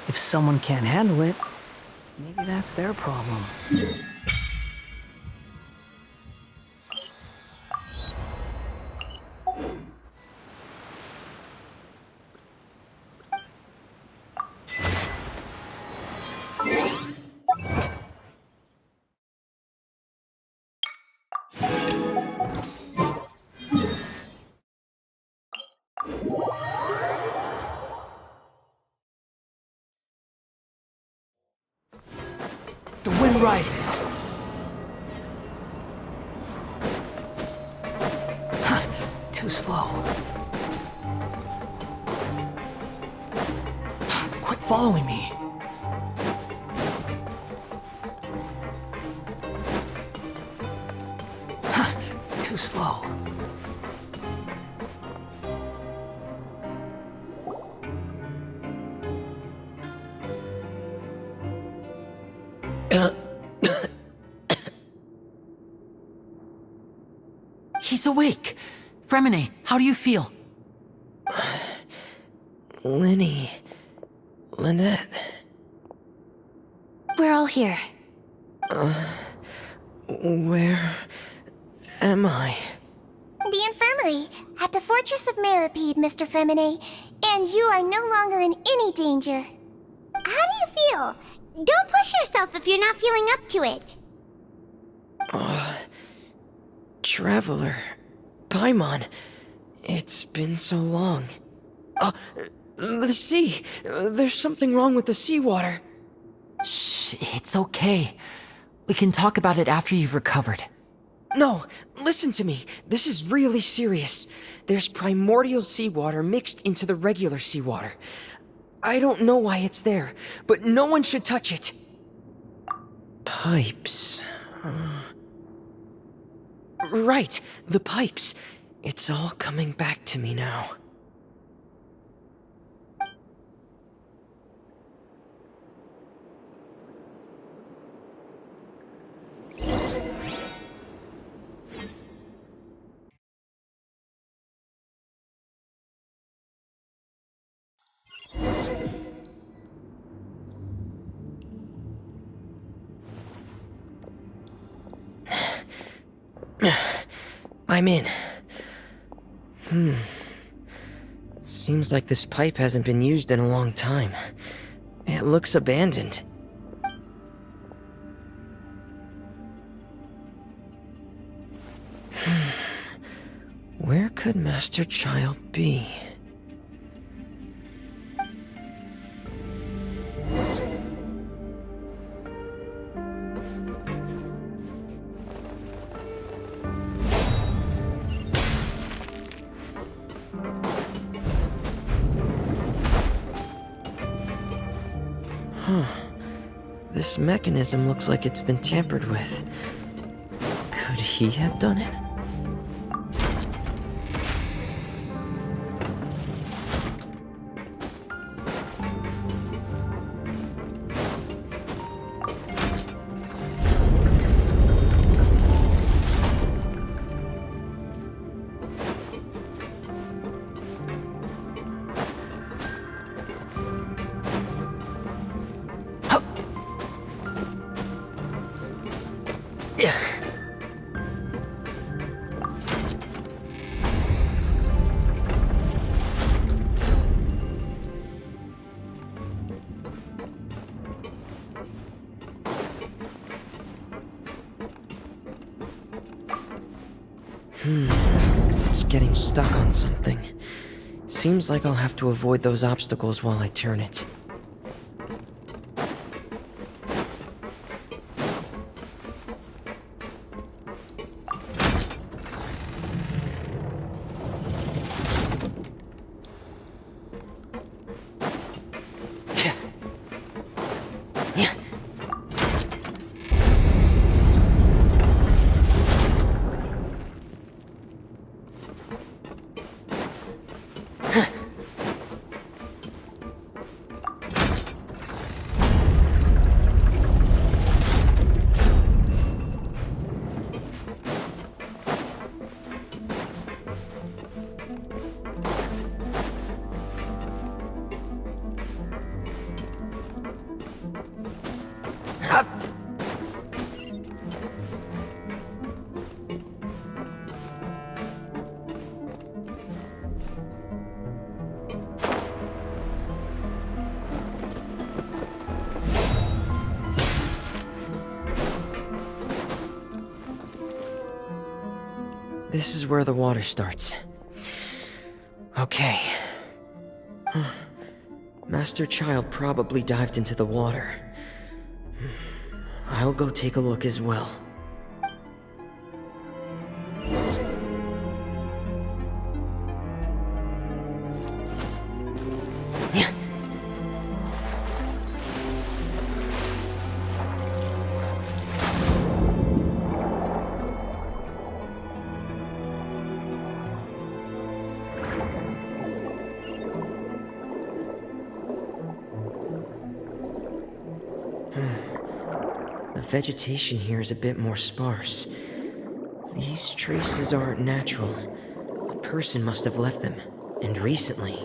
If someone can't handle it, maybe that's their problem. The wind rises. Too slow. Quit following me. Too slow. He's awake. Fremine, how do you feel? Lynette. We're all here. Where am I? The infirmary, at the Fortress of Meripede, Mr. Fremine, and you are no longer in any danger. How do you feel? Don't push yourself if you're not feeling up to it. Traveler. Paimon. It's been so long. The sea. There's something wrong with the seawater. Shh, it's okay. We can talk about it after you've recovered. No, listen to me. This is really serious. There's primordial seawater mixed into the regular seawater. I don't know why it's there, but no one should touch it. Pipes. Right, the pipes. It's all coming back to me now. I'm in. Seems like this pipe hasn't been used in a long time. It looks abandoned. Where could Master Child be? This mechanism looks like it's been tampered with. Could he have done it? It's getting stuck on something. Seems like I'll have to avoid those obstacles while I turn it. This is where the water starts. Okay. Master Child probably dived into the water. I'll go take a look as well. The vegetation here is a bit more sparse. These traces aren't natural. A person must have left them, and recently.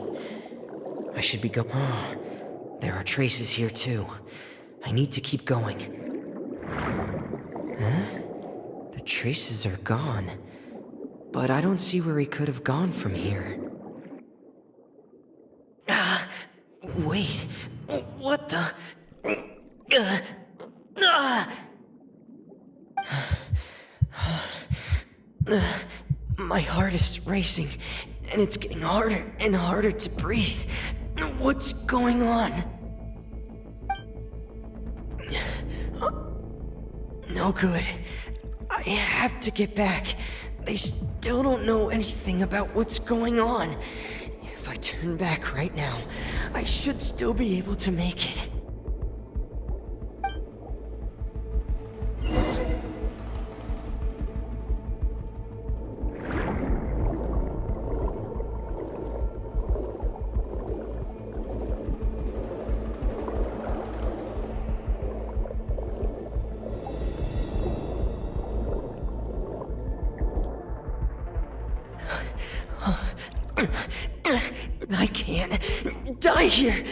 I should be there are traces here too. I need to keep going. Huh? The traces are gone. But I don't see where he could have gone from here. Wait. What the? My heart is racing, and it's getting harder and harder to breathe. What's going on? No good. I have to get back. They still don't know anything about what's going on. If I turn back right now, I should still be able to make it. I can't die here.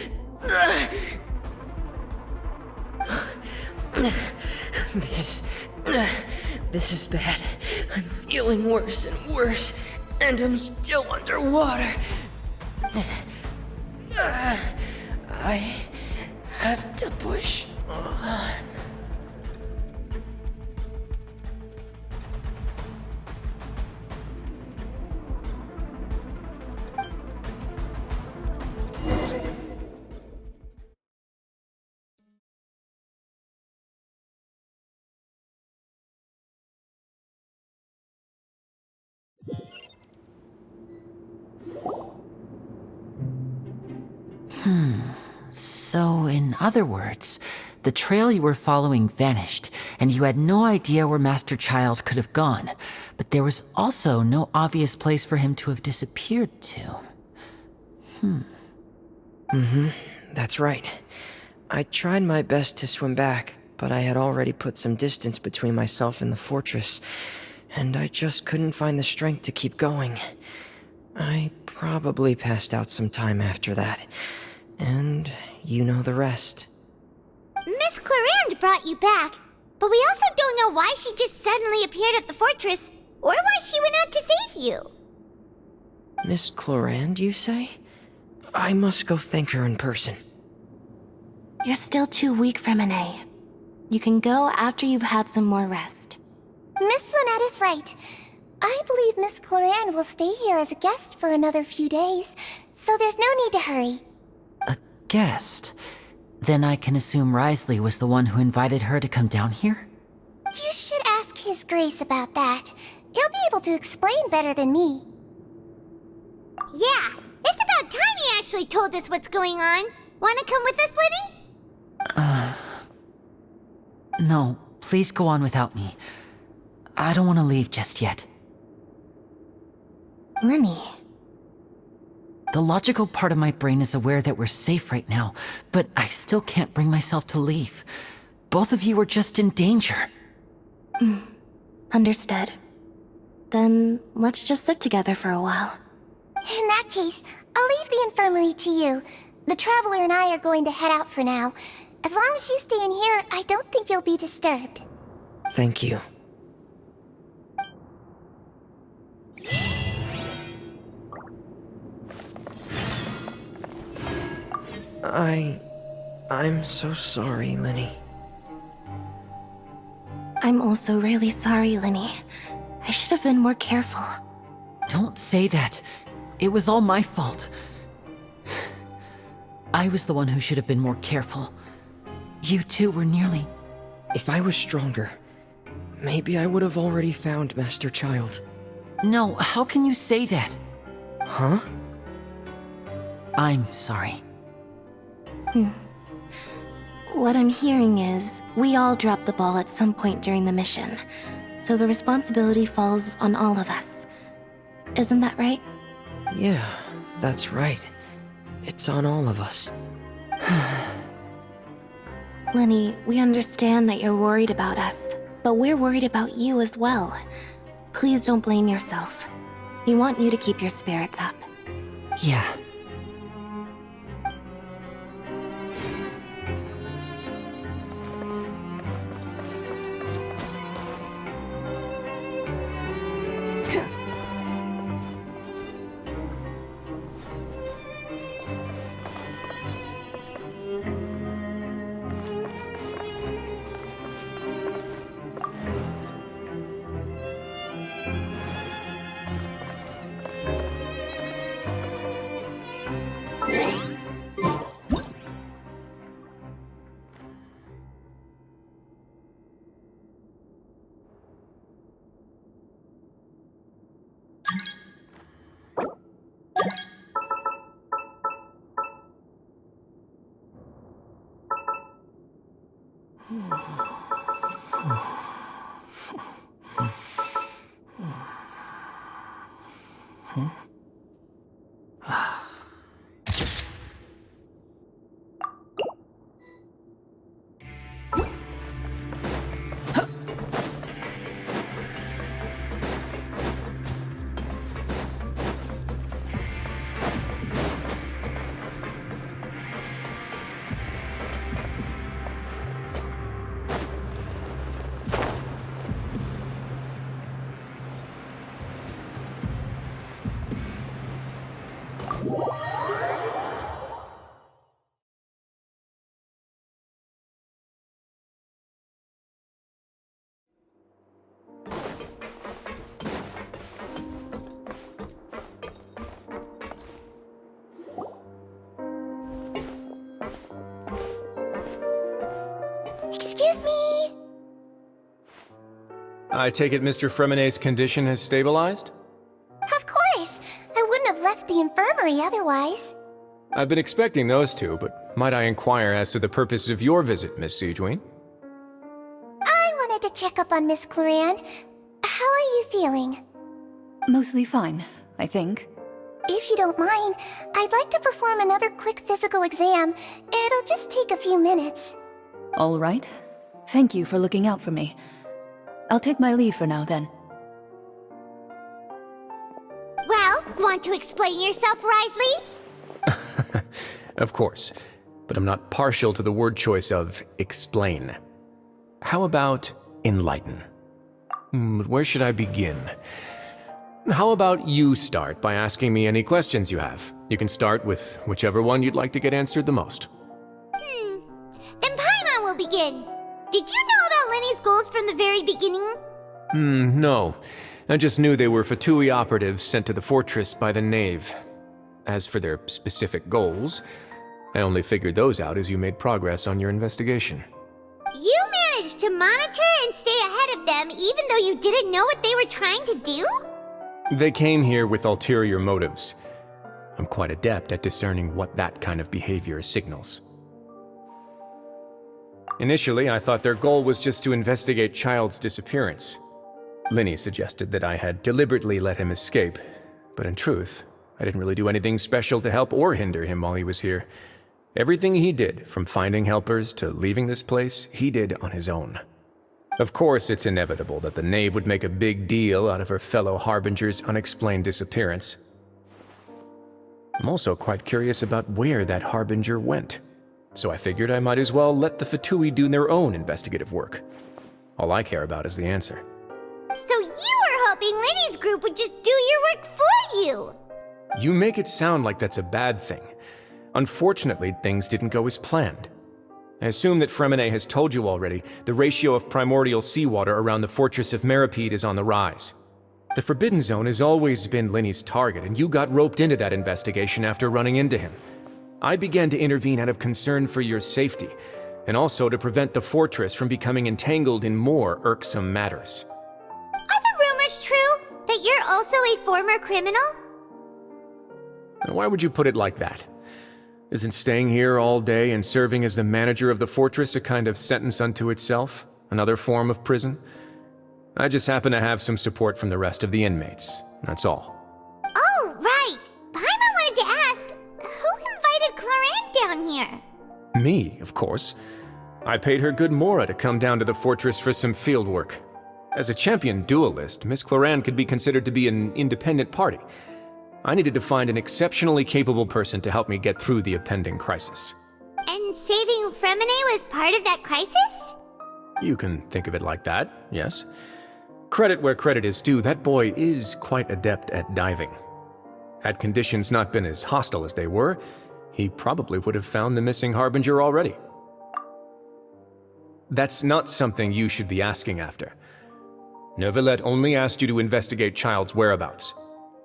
This is bad. I'm feeling worse and worse, and I'm still underwater. I have to push on. So, in other words, the trail you were following vanished, and you had no idea where Master Child could have gone, but there was also no obvious place for him to have disappeared to. That's right. I tried my best to swim back, but I had already put some distance between myself and the fortress, and I just couldn't find the strength to keep going. I probably passed out some time after that, and you know the rest. Miss Clarande brought you back, but we also don't know why she just suddenly appeared at the fortress, or why she went out to save you. Miss Clarande, you say? I must go thank her in person. You're still too weak, Fremine. You can go after you've had some more rest. Miss Lynette is right. I believe Miss Clarande will stay here as a guest for another few days, so there's no need to hurry. A guest? Then I can assume Risley was the one who invited her to come down here? You should ask His Grace about that. He'll be able to explain better than me. Yeah, it's about time he actually told us what's going on. Wanna come with us, Lenny? No, please go on without me. I don't want to leave just yet. Lenny. The logical part of my brain is aware that we're safe right now, but I still can't bring myself to leave. Both of you are just in danger. Understood. Then let's just sit together for a while. In that case, I'll leave the infirmary to you. The Traveler and I are going to head out for now. As long as you stay in here, I don't think you'll be disturbed. Thank you. I'm so sorry, Lenny. I'm also really sorry, Lenny. I should have been more careful. Don't say that. It was all my fault. I was the one who should have been more careful. You two were nearly... If I was stronger, maybe I would have already found Master Child. No, how can you say that? Huh? I'm sorry. What I'm hearing is, we all dropped the ball at some point during the mission, so the responsibility falls on all of us. Isn't that right? Yeah, that's right. It's on all of us. Lenny, we understand that you're worried about us, but we're worried about you as well. Please don't blame yourself. We want you to keep your spirits up. Yeah. Excuse me? I take it Mr. Fremonet's condition has stabilized? Of course. I wouldn't have left the infirmary otherwise. I've been expecting those two, but might I inquire as to the purpose of your visit, Miss Sejuin? I wanted to check up on Miss Cloran. How are you feeling? Mostly fine, I think. If you don't mind, I'd like to perform another quick physical exam. It'll just take a few minutes. All right. Thank you for looking out for me. I'll take my leave for now, then. Well, want to explain yourself, Risley? Of course, but I'm not partial to the word choice of explain. How about enlighten? Where should I begin? How about you start by asking me any questions you have? You can start with whichever one you'd like to get answered the most. Then Paimon will begin. Did you know about Lenny's goals from the very beginning? No. I just knew they were Fatui operatives sent to the fortress by the Knave. As for their specific goals, I only figured those out as you made progress on your investigation. You managed to monitor and stay ahead of them even though you didn't know what they were trying to do? They came here with ulterior motives. I'm quite adept at discerning what that kind of behavior signals. Initially, I thought their goal was just to investigate Child's disappearance. Linny suggested that I had deliberately let him escape, but in truth, I didn't really do anything special to help or hinder him while he was here. Everything he did, from finding helpers to leaving this place, he did on his own. Of course, it's inevitable that the Knave would make a big deal out of her fellow Harbinger's unexplained disappearance. I'm also quite curious about where that Harbinger went, so I figured I might as well let the Fatui do their own investigative work. All I care about is the answer. So you were hoping Lenny's group would just do your work for you! You make it sound like that's a bad thing. Unfortunately, things didn't go as planned. I assume that Fremonet has told you already, the ratio of primordial seawater around the fortress of Meripede is on the rise. The Forbidden Zone has always been Linny's target, and you got roped into that investigation after running into him. I began to intervene out of concern for your safety, and also to prevent the fortress from becoming entangled in more irksome matters. Are the rumors true that you're also a former criminal? Now, why would you put it like that? Isn't staying here all day and serving as the manager of the fortress a kind of sentence unto itself? Another form of prison? I just happen to have some support from the rest of the inmates, that's all. Oh, right. Paimon wanted to ask, who invited Clarant down here? Me, of course. I paid her good mora to come down to the fortress for some field work. As a champion duelist, Miss Clarant could be considered to be an independent party. I needed to find an exceptionally capable person to help me get through the impending crisis. And saving Fremine was part of that crisis? You can think of it like that, yes. Credit where credit is due, that boy is quite adept at diving. Had conditions not been as hostile as they were, he probably would have found the missing Harbinger already. That's not something you should be asking after. Neuvillette only asked you to investigate Child's whereabouts.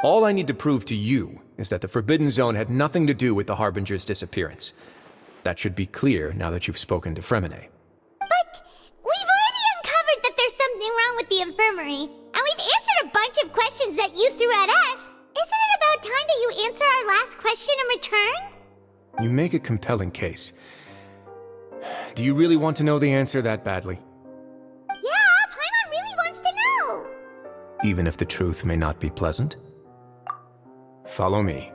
All I need to prove to you is that the Forbidden Zone had nothing to do with the Harbinger's disappearance. That should be clear now that you've spoken to Fremine. But we've already uncovered that there's something wrong with the infirmary, and we've answered a bunch of questions that you threw at us. Isn't it about time that you answer our last question in return? You make a compelling case. Do you really want to know the answer that badly? Yeah, Paimon really wants to know. Even if the truth may not be pleasant? Follow me.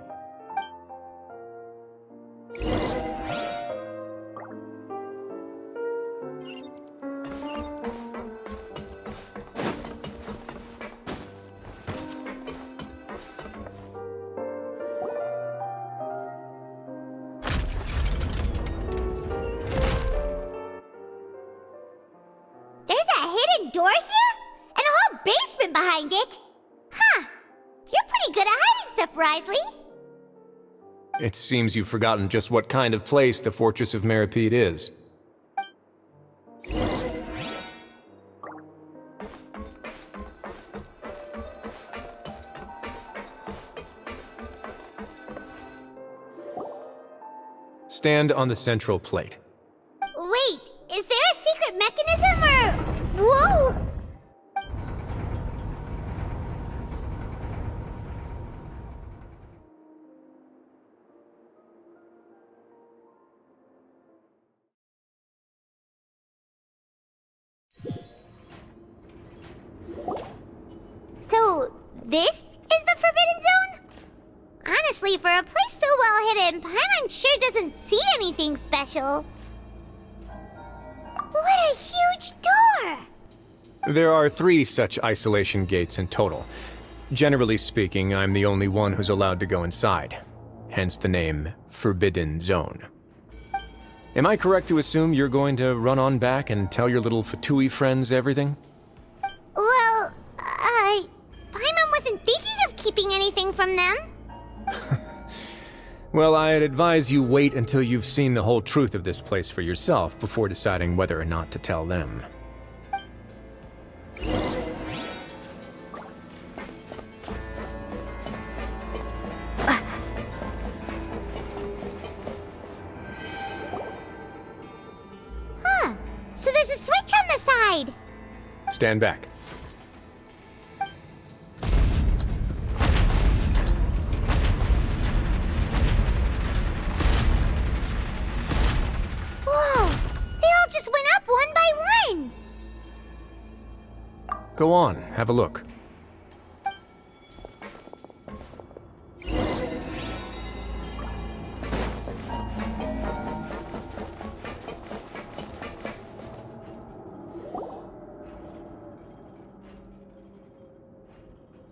There's a hidden door here? And a whole basement behind it? Huh. You're pretty good at hiding stuff, Risley. It seems you've forgotten just what kind of place the Fortress of Meripede is. Stand on the central plate. Wait, is there a secret mechanism or... Whoa! So, this is the Forbidden Zone? Honestly, for a place so well hidden, Paimon sure doesn't see anything special. What a huge door! There are 3 such isolation gates in total. Generally speaking, I'm the only one who's allowed to go inside. Hence the name Forbidden Zone. Am I correct to assume you're going to run on back and tell your little Fatui friends everything? Well, Paimon wasn't thinking of keeping anything from them. Well, I'd advise you wait until you've seen the whole truth of this place for yourself before deciding whether or not to tell them. Huh. So there's a switch on the side. Stand back. Whoa! They all just went up one by one. Go on, have a look.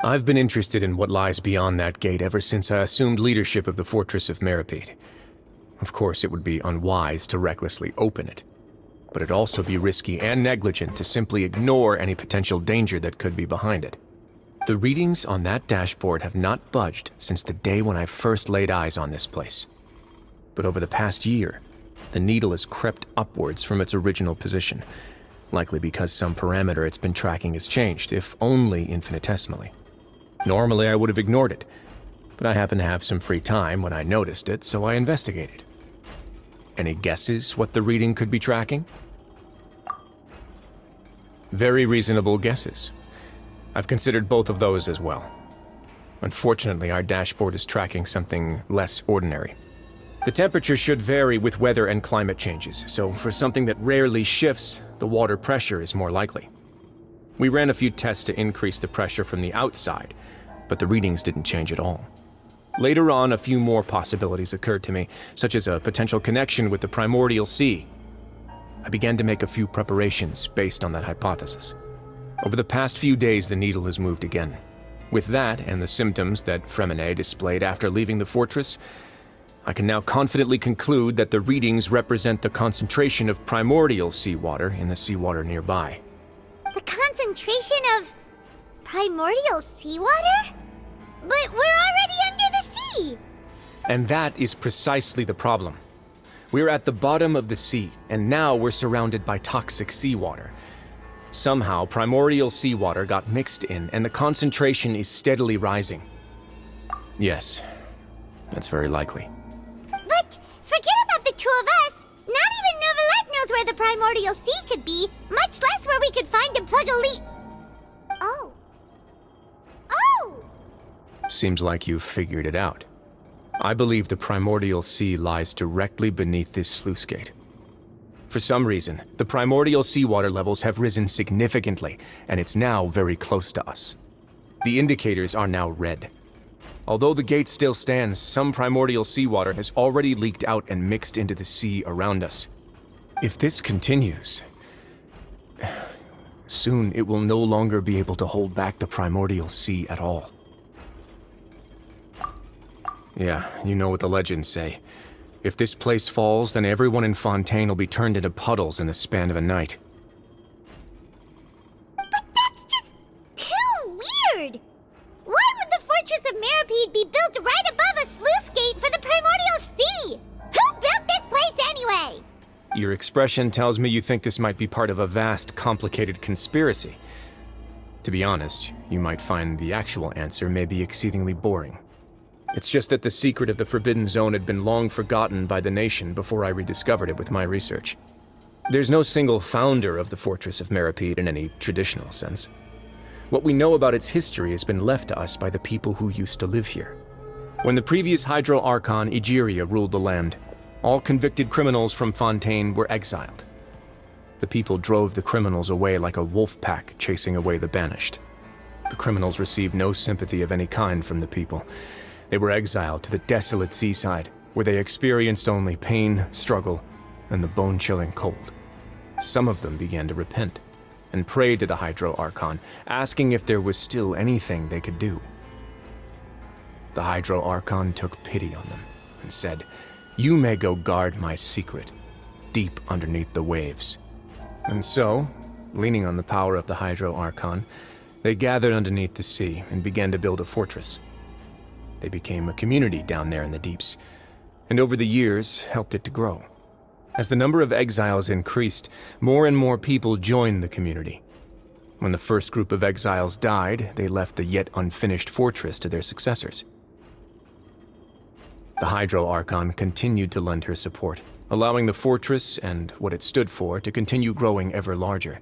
I've been interested in what lies beyond that gate ever since I assumed leadership of the Fortress of Meripede. Of course, it would be unwise to recklessly open it, but it'd also be risky and negligent to simply ignore any potential danger that could be behind it. The readings on that dashboard have not budged since the day when I first laid eyes on this place. But over the past year, the needle has crept upwards from its original position, likely because some parameter it's been tracking has changed, if only infinitesimally. Normally I would have ignored it, but I happened to have some free time when I noticed it, so I investigated. Any guesses what the reading could be tracking? Very reasonable guesses. I've considered both of those as well. Unfortunately, our dashboard is tracking something less ordinary. The temperature should vary with weather and climate changes, so for something that rarely shifts, the water pressure is more likely. We ran a few tests to increase the pressure from the outside, but the readings didn't change at all. Later on, a few more possibilities occurred to me, such as a potential connection with the primordial sea. I began to make a few preparations based on that hypothesis. Over the past few days, the needle has moved again. With that and the symptoms that Fremine displayed after leaving the fortress, I can now confidently conclude that the readings represent the concentration of primordial seawater in the seawater nearby. The concentration of primordial seawater? But we're already under the sea! And that is precisely the problem. We're at the bottom of the sea, and now we're surrounded by toxic seawater. Somehow, primordial seawater got mixed in, and the concentration is steadily rising. Yes, that's very likely. But forget about the two of us! Not even Novelette knows where the primordial sea could be, much less where we could find and plug a leak. Oh. Oh! Seems like you've figured it out. I believe the primordial sea lies directly beneath this sluice gate. For some reason, the primordial seawater levels have risen significantly, and it's now very close to us. The indicators are now red. Although the gate still stands, some primordial seawater has already leaked out and mixed into the sea around us. If this continues, soon it will no longer be able to hold back the primordial sea at all. Yeah, you know what the legends say. If this place falls, then everyone in Fontaine will be turned into puddles in the span of a night. But that's just too weird! Why would the Fortress of Meripede be built right above a sluice gate for the primordial sea? Who built this place anyway? Your expression tells me you think this might be part of a vast, complicated conspiracy. To be honest, you might find the actual answer may be exceedingly boring. It's just that the secret of the Forbidden Zone had been long forgotten by the nation before I rediscovered it with my research. There's no single founder of the Fortress of Meripede in any traditional sense. What we know about its history has been left to us by the people who used to live here. When the previous Hydro Archon Egeria ruled the land, all convicted criminals from Fontaine were exiled. The people drove the criminals away like a wolf pack chasing away the banished. The criminals received no sympathy of any kind from the people. They were exiled to the desolate seaside, where they experienced only pain, struggle, and the bone-chilling cold. Some of them began to repent, and prayed to the Hydro Archon, asking if there was still anything they could do. The Hydro Archon took pity on them, and said, "You may go guard my secret, deep underneath the waves." And so, leaning on the power of the Hydro Archon, they gathered underneath the sea and began to build a fortress. They became a community down there in the deeps, and over the years helped it to grow. As the number of exiles increased, more and more people joined the community. When the first group of exiles died, they left the yet unfinished fortress to their successors. The Hydro Archon continued to lend her support, allowing the fortress and what it stood for to continue growing ever larger.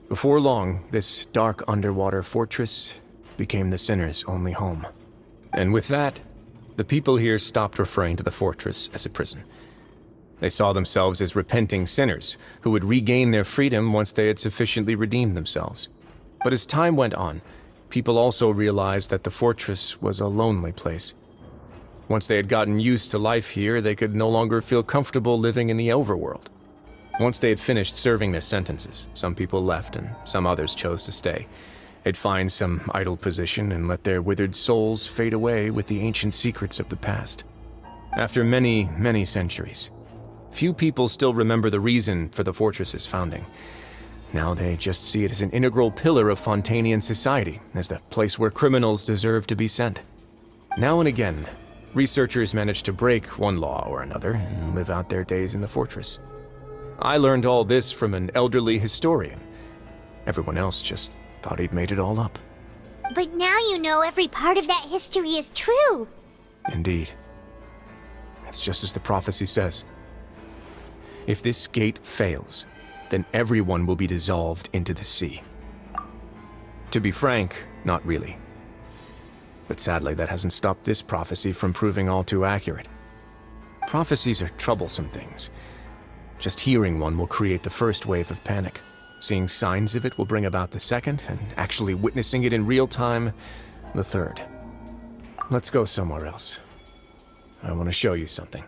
Before long, this dark underwater fortress became the sinner's only home. And with that, the people here stopped referring to the fortress as a prison. They saw themselves as repenting sinners who would regain their freedom once they had sufficiently redeemed themselves. But as time went on, people also realized that the fortress was a lonely place. Once they had gotten used to life here, they could no longer feel comfortable living in the overworld. Once they had finished serving their sentences, some people left and some others chose to stay. They'd find some idle position and let their withered souls fade away with the ancient secrets of the past. After many, many centuries, few people still remember the reason for the fortress's founding. Now they just see it as an integral pillar of Fontainian society, as the place where criminals deserve to be sent. Now and again, researchers manage to break one law or another and live out their days in the fortress. I learned all this from an elderly historian. Everyone else just thought he'd made it all up. But now you know every part of that history is true. Indeed. It's just as the prophecy says. If this gate fails, then everyone will be dissolved into the sea. To be frank, not really. But sadly, that hasn't stopped this prophecy from proving all too accurate. Prophecies are troublesome things. Just hearing one will create the first wave of panic. Seeing signs of it will bring about the second, and actually witnessing it in real time, the third. Let's go somewhere else. I want to show you something.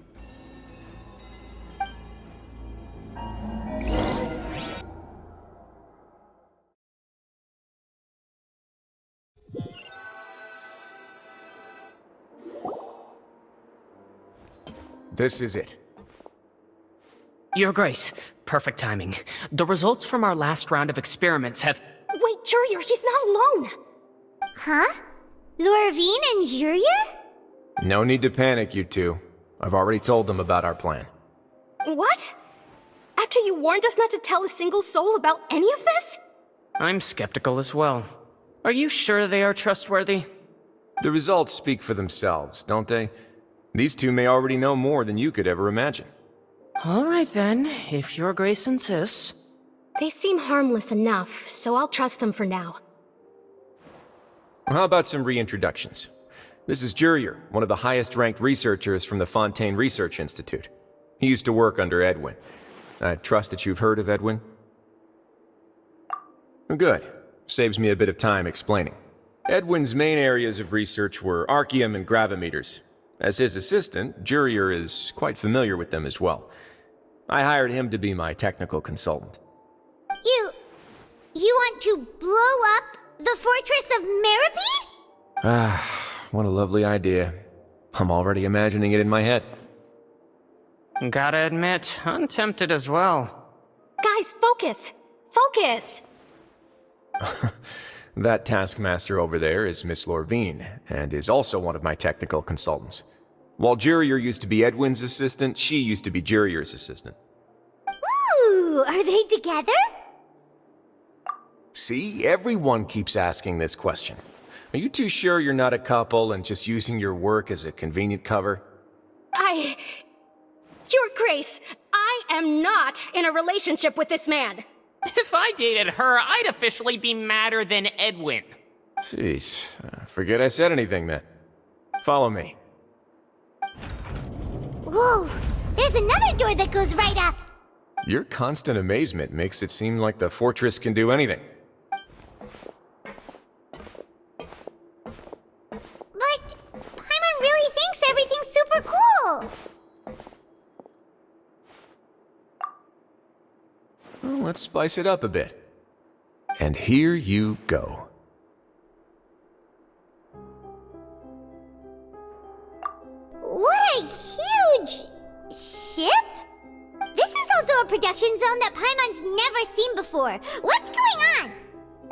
This is it. Your Grace, perfect timing. The results from our last round of experiments have... Wait, Jurier, he's not alone! Huh? Lorvine and Jurier? No need to panic, you two. I've already told them about our plan. What? After you warned us not to tell a single soul about any of this? I'm skeptical as well. Are you sure they are trustworthy? The results speak for themselves, don't they? These two may already know more than you could ever imagine. All right then, if Your Grace insists. They seem harmless enough, so I'll trust them for now. How about some reintroductions? This is Jurier, one of the highest-ranked researchers from the Fontaine Research Institute. He used to work under Edwin. I trust that you've heard of Edwin? Good. Saves me a bit of time explaining. Edwin's main areas of research were archaeum and gravimeters. As his assistant, Jurier is quite familiar with them as well. I hired him to be my technical consultant. You want to blow up the fortress of Meripede? Ah, what a lovely idea. I'm already imagining it in my head. Gotta admit, I'm tempted as well. Guys, focus! Focus! That taskmaster over there is Miss Lorvine, and is also one of my technical consultants. While Jurier used to be Edwin's assistant, she used to be Jurier's assistant. Ooh, are they together? See, everyone keeps asking this question. Are you too sure you're not a couple and just using your work as a convenient cover? Your Grace, I am not in a relationship with this man. If I dated her, I'd officially be madder than Edwin. Jeez, forget I said anything then. Follow me. Whoa, there's another door that goes right up. Your constant amazement makes it seem like the fortress can do anything. But Paimon really thinks everything's super cool. Well, let's spice it up a bit. And here you go. What a huge ship? This is also a production zone that Paimon's never seen before. What's going on?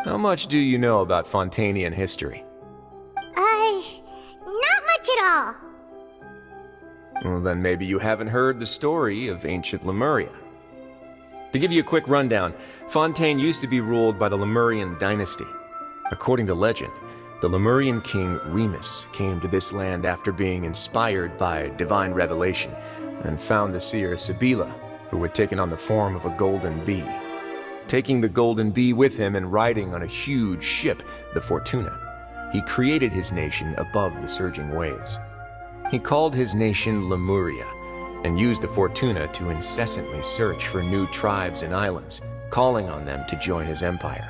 How much do you know about Fontainian history? Not much at all. Well, then maybe you haven't heard the story of ancient Lemuria. To give you a quick rundown, Fontaine used to be ruled by the Lemurian dynasty. According to legend, the Lemurian king Remus came to this land after being inspired by divine revelation and found the seer Sibila, who had taken on the form of a golden bee. Taking the golden bee with him and riding on a huge ship, the Fortuna, he created his nation above the surging waves. He called his nation Lemuria, and used the Fortuna to incessantly search for new tribes and islands, calling on them to join his empire.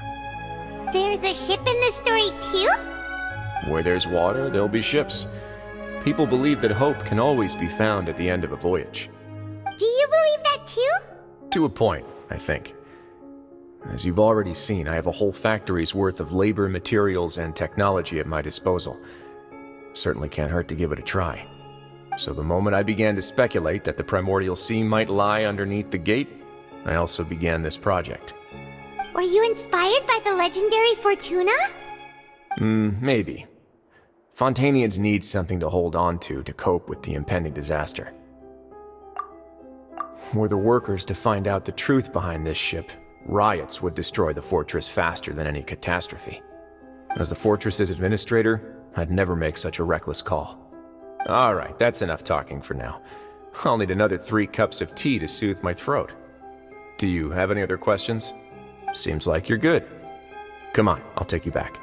There's a ship in this story too? Where there's water, there'll be ships. People believe that hope can always be found at the end of a voyage. Do you believe that too? To a point, I think. As you've already seen, I have a whole factory's worth of labor, materials, and technology at my disposal. Certainly can't hurt to give it a try. So the moment I began to speculate that the primordial sea might lie underneath the gate, I also began this project. Were you inspired by the legendary Fortuna? Maybe. Fontainians need something to hold on to cope with the impending disaster. Were the workers to find out the truth behind this ship, riots would destroy the fortress faster than any catastrophe. As the fortress's administrator, I'd never make such a reckless call. Alright, that's enough talking for now. I'll need another 3 cups of tea to soothe my throat. Do you have any other questions? Seems like you're good. Come on, I'll take you back.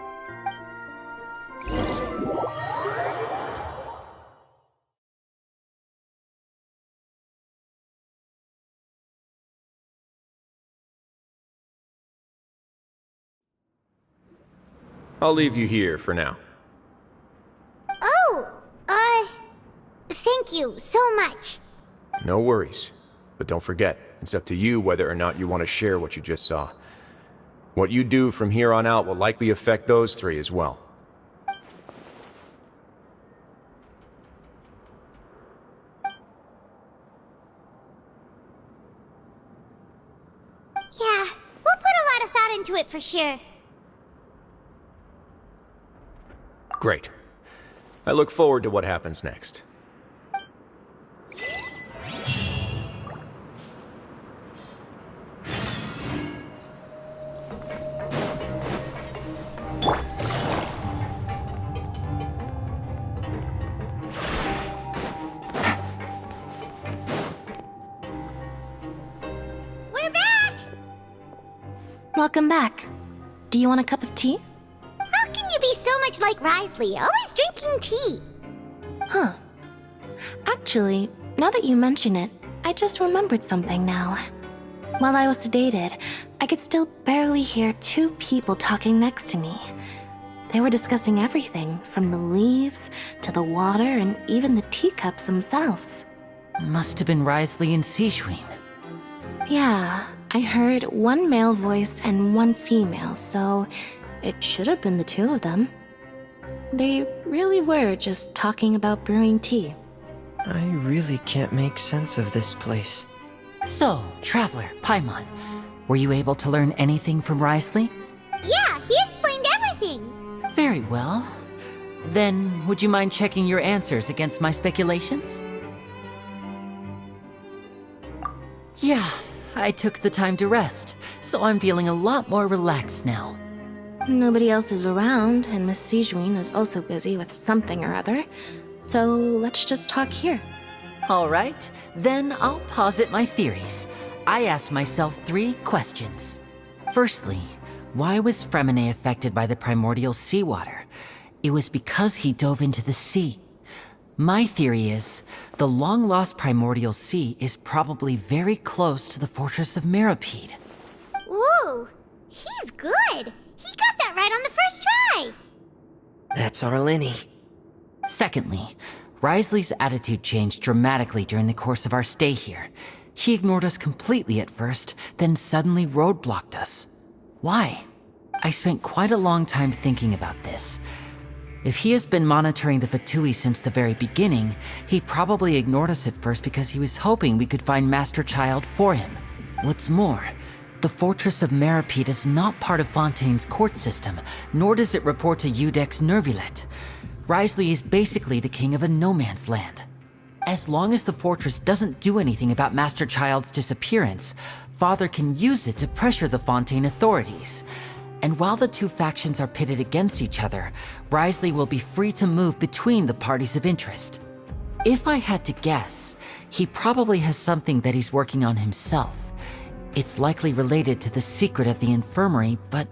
I'll leave you here for now. Oh, thank you so much. No worries. But don't forget, it's up to you whether or not you want to share what you just saw. What you do from here on out will likely affect those 3 as well. Yeah, we'll put a lot of thought into it for sure. Great. I look forward to what happens next. We're back! Welcome back. Do you want a cup of tea? How can you be so much like Risley, always drinking tea? Huh. Actually, now that you mention it, I just remembered something now. While I was sedated, I could still barely hear 2 people talking next to me. They were discussing everything, from the leaves to the water and even the teacups themselves. Must have been Risley and Seishween. Yeah, I heard 1 male voice and 1 female, so it should have been the 2 of them. They really were just talking about brewing tea. I really can't make sense of this place. So, Traveler, Paimon, were you able to learn anything from Risley? Yeah, he explained everything. Very well. Then, would you mind checking your answers against my speculations? Yeah, I took the time to rest, so I'm feeling a lot more relaxed now. Nobody else is around, and Miss Sejuin is also busy with something or other, so let's just talk here. All right, then I'll posit my theories. I asked myself 3 questions. Firstly, why was Fremine affected by the primordial seawater? It was because he dove into the sea. My theory is, the long-lost primordial sea is probably very close to the fortress of Meripede. Ooh, he's good. He got that right on the first try. That's our Linny. Secondly, Risley's attitude changed dramatically during the course of our stay here. He ignored us completely at first, then suddenly roadblocked us. Why? I spent quite a long time thinking about this. If he has been monitoring the Fatui since the very beginning, he probably ignored us at first because he was hoping we could find Master Child for him. What's more, the Fortress of Meripede is not part of Fontaine's court system, nor does it report to Udex Nervulet. Risley is basically the king of a no-man's land. As long as the fortress doesn't do anything about Master Child's disappearance, Father can use it to pressure the Fontaine authorities. And while the 2 factions are pitted against each other, Risley will be free to move between the parties of interest. If I had to guess, he probably has something that he's working on himself. It's likely related to the secret of the infirmary, but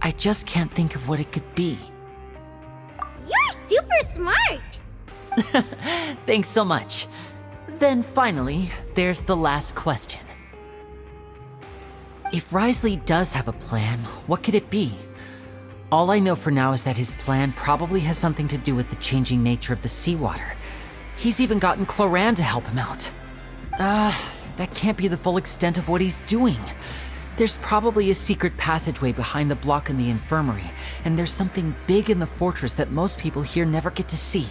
I just can't think of what it could be. You're super smart. Thanks so much. Then finally, there's the last question. If Risley does have a plan, what could it be? All I know for now is that his plan probably has something to do with the changing nature of the seawater. He's even gotten Cloran to help him out. That can't be the full extent of what he's doing. There's probably a secret passageway behind the block in the infirmary, and there's something big in the fortress that most people here never get to see.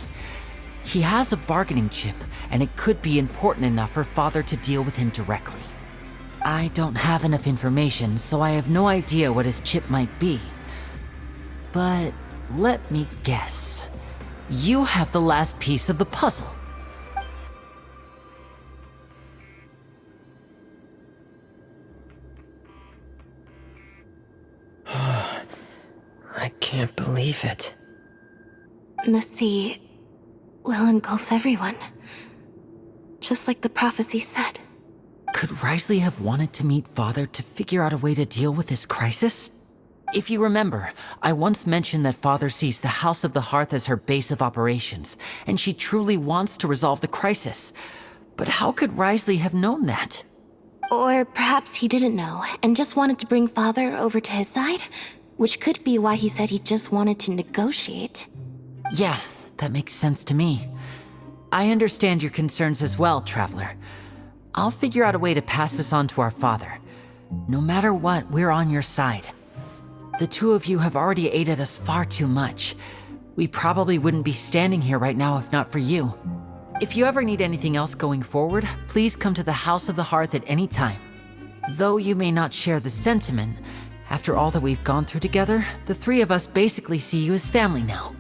He has a bargaining chip, and it could be important enough for Father to deal with him directly. I don't have enough information, so I have no idea what his chip might be. But let me guess. You have the last piece of the puzzle. I can't believe it. The sea will engulf everyone. Just like the prophecy said. Could Risley have wanted to meet Father to figure out a way to deal with this crisis? If you remember, I once mentioned that Father sees the House of the Hearth as her base of operations, and she truly wants to resolve the crisis. But how could Risley have known that? Or perhaps he didn't know and just wanted to bring Father over to his side? Which could be why he said he just wanted to negotiate. Yeah, that makes sense to me. I understand your concerns as well, Traveler. I'll figure out a way to pass this on to our father. No matter what, we're on your side. The two of you have already aided us far too much. We probably wouldn't be standing here right now if not for you. If you ever need anything else going forward, please come to the House of the Hearth at any time. Though you may not share the sentiment, after all that we've gone through together, the three of us basically see you as family now.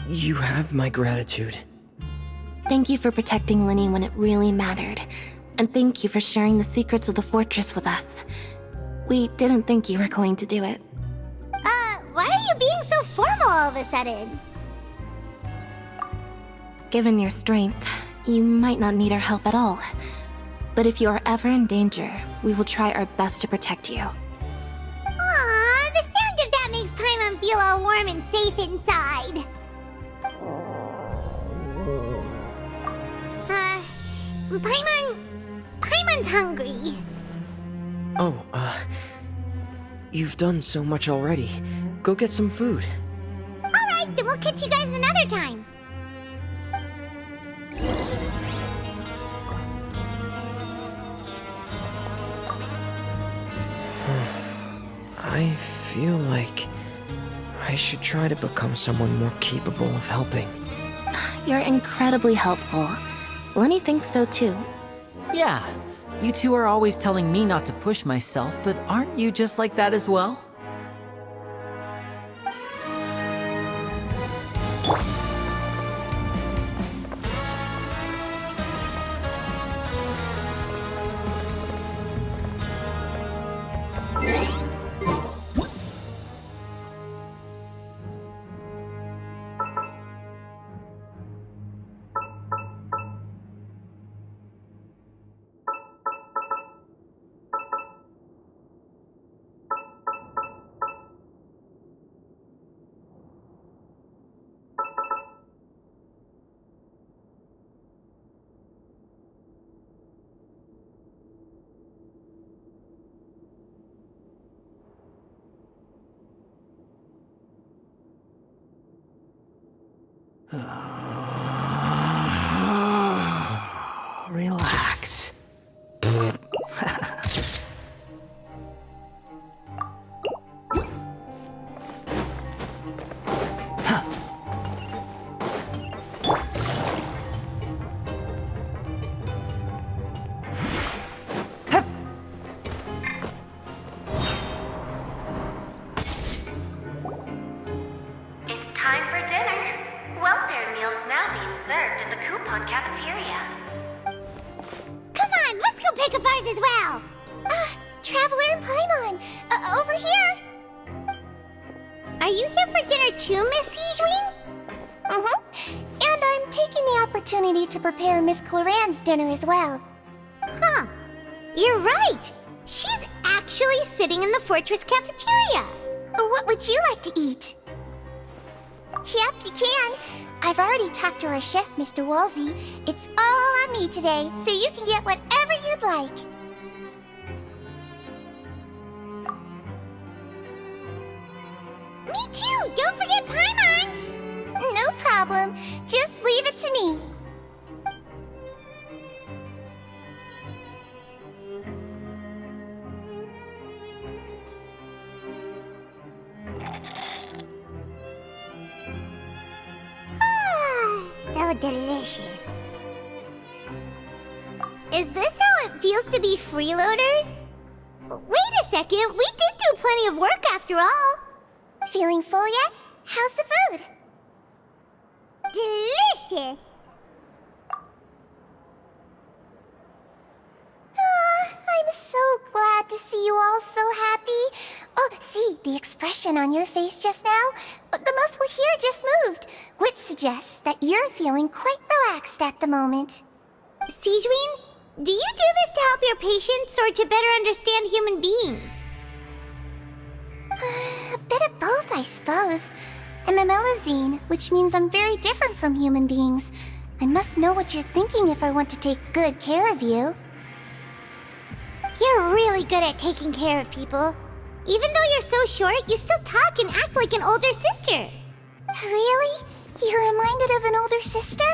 You have my gratitude. Thank you for protecting Linny when it really mattered. And thank you for sharing the secrets of the fortress with us. We didn't think you were going to do it. Why are you being so formal all of a sudden? Given your strength, you might not need our help at all. But if you are ever in danger, we will try our best to protect you. Aw, the sound of that makes Paimon feel all warm and safe inside. Paimon's hungry. Oh, you've done so much already. Go get some food. Alright, then we'll catch you guys another time. I feel like I should try to become someone more capable of helping. You're incredibly helpful. Lenny thinks so too. Yeah, you two are always telling me not to push myself, but aren't you just like that as well? Relax. It's time for dinner. Welfare meals now being served in the coupon cafeteria. Come on, let's go pick up ours as well. Traveler and Paimon, over here. Are you here for dinner too, Miss Sijwin? And I'm taking the opportunity to prepare Miss Cloran's dinner as well. Huh. You're right. She's actually sitting in the fortress cafeteria. What would you like to eat? Yep, you can. I've already talked to our chef, Mr. Wolsey. It's all on me today, so you can get whatever you'd like. Me too! Don't forget Paimon! No problem. Just leave it to me. So delicious. Is this how it feels to be freeloaders? Wait a second, we did do plenty of work after all. Feeling full yet? How's the food? Delicious! I'm so glad to see you all so happy. Oh, see, the expression on your face just now. The muscle here just moved, which suggests that you're feeling quite relaxed at the moment. Sigewin, do you do this to help your patients or to better understand human beings? A bit of both, I suppose. I'm a Melazine, which means I'm very different from human beings. I must know what you're thinking if I want to take good care of you. You're really good at taking care of people. Even though you're so short, you still talk and act like an older sister. Really? You're reminded of an older sister?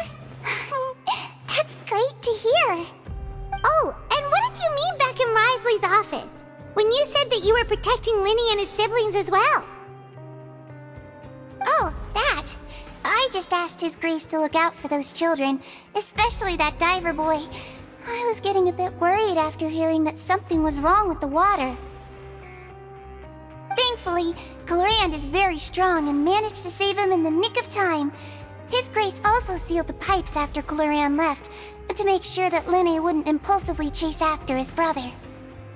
That's great to hear. Oh, and what did you mean back in Risley's office? When you said that you were protecting Linny and his siblings as well? Oh, that. I just asked His Grace to look out for those children, especially that diver boy. I was getting a bit worried after hearing that something was wrong with the water. Thankfully, Glorand is very strong and managed to save him in the nick of time. His Grace also sealed the pipes after Glorand left, to make sure that Linny wouldn't impulsively chase after his brother.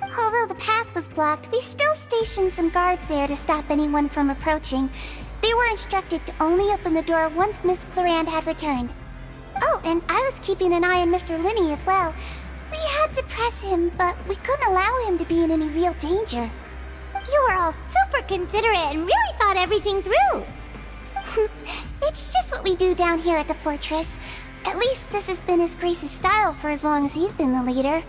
Although the path was blocked, we still stationed some guards there to stop anyone from approaching. They were instructed to only open the door once Miss Glorand had returned. Oh, and I was keeping an eye on Mr. Linny as well. We had to press him, but we couldn't allow him to be in any real danger. You were all super considerate and really thought everything through. It's just what we do down here at the fortress. At least this has been His Grace's style for as long as he's been the leader.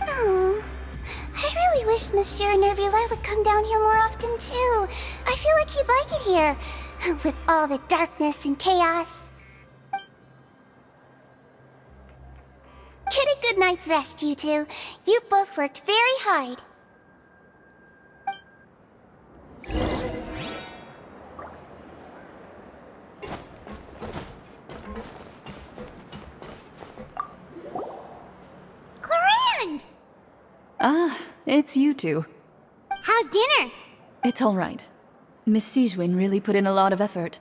Oh, I really wish Monsieur Nervula would come down here more often too. I feel like he'd like it here, with all the darkness and chaos. Get a good night's rest, you two. You both worked very hard. Glorand! Ah, it's you two. How's dinner? It's all right. Miss Sigewin really put in a lot of effort.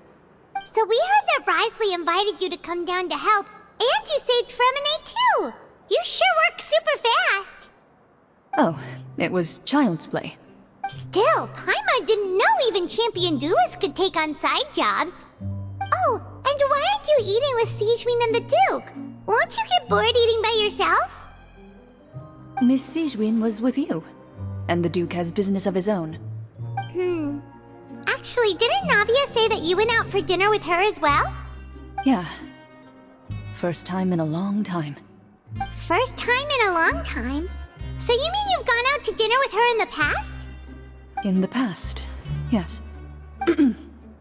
So we heard that Risley invited you to come down to help, and you saved Fremonade too! You sure work super fast! Oh, it was child's play. Still, Paimon didn't know even champion duelists could take on side jobs. Oh, and why aren't you eating with Sigewin and the Duke? Won't you get bored eating by yourself? Miss Sigewin was with you, and the Duke has business of his own. Actually, didn't Navia say that you went out for dinner with her as well? Yeah. First time in a long time. First time in a long time? So you mean you've gone out to dinner with her in the past? In the past, yes.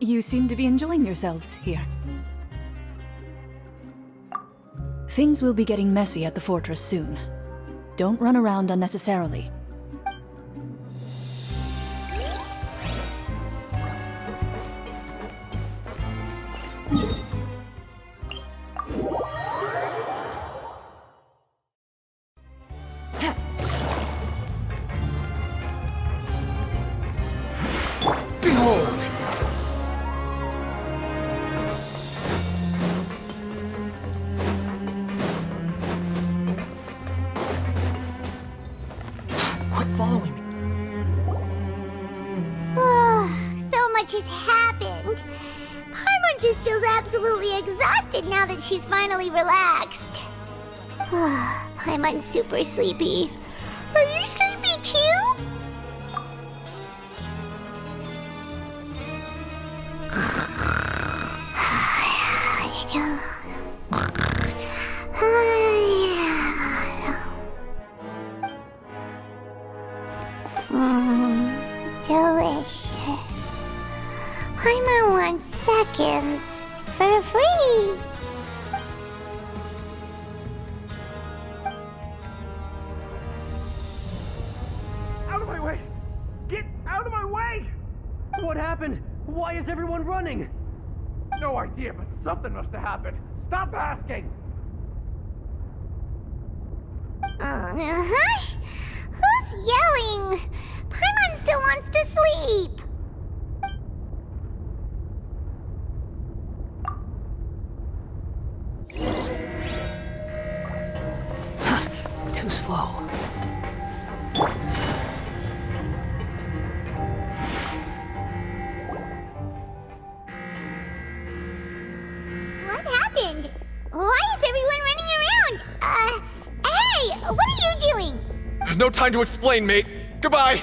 You seem to be enjoying yourselves here. Things will be getting messy at the fortress soon. Don't run around unnecessarily. Behold! Quit following me. So much has happened. Paimon just feels absolutely exhausted now that she's finally relaxed. Paimon's super sleepy. Are you sleepy too? Delicious. Paimon wants seconds for free. Out of my way! Get out of my way! What happened? Why is everyone running? No idea, but something must have happened. Stop asking! Who's yelling? Paimon still wants to sleep. Too slow. are you doing? No time to explain, mate. Goodbye!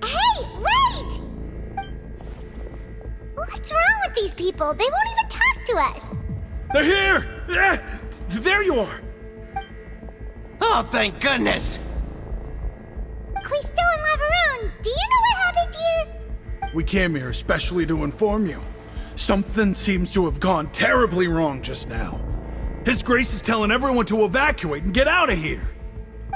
Hey, wait! What's wrong with these people? They won't even talk to us. They're here! There you are! Oh, thank goodness! Quisto and Laveroon, do you know what happened here? We came here especially to inform you. Something seems to have gone terribly wrong just now. His Grace is telling everyone to evacuate and get out of here.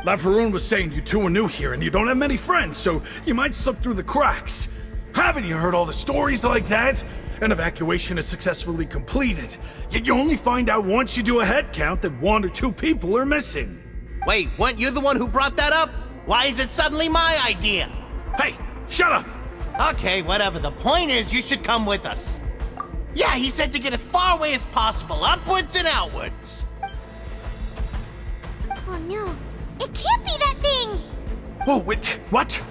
Laveroon was saying you two are new here and you don't have many friends, so you might slip through the cracks. Haven't you heard all the stories like that? An evacuation is successfully completed, yet you only find out once you do a head count that 1 or 2 people are missing. Wait, weren't you the one who brought that up? Why is it suddenly my idea? Hey, shut up! Okay, whatever. The point is, you should come with us. Yeah, he said to get as far away as possible, upwards and outwards. Oh no, it can't be that thing! Whoa, wait, what?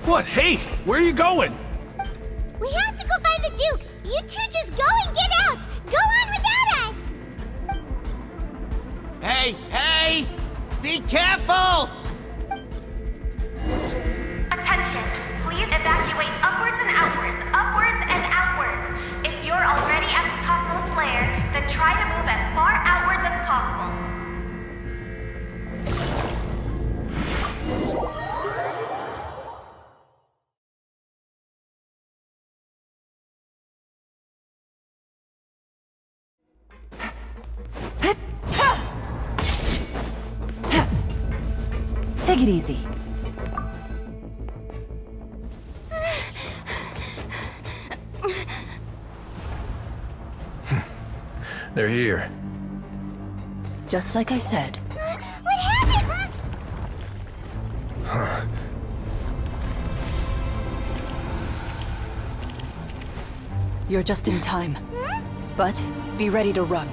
What? Hey, where are you going? We have to go find the Duke! You two just go and get out! Go on without us! Hey! Be careful! Attention! Please evacuate upwards and outwards, upwards and outwards. If you're already at the topmost layer, then try to move as far outwards as possible. Take it easy. They're here. Just like I said. What happened? You're just in time. But be ready to run.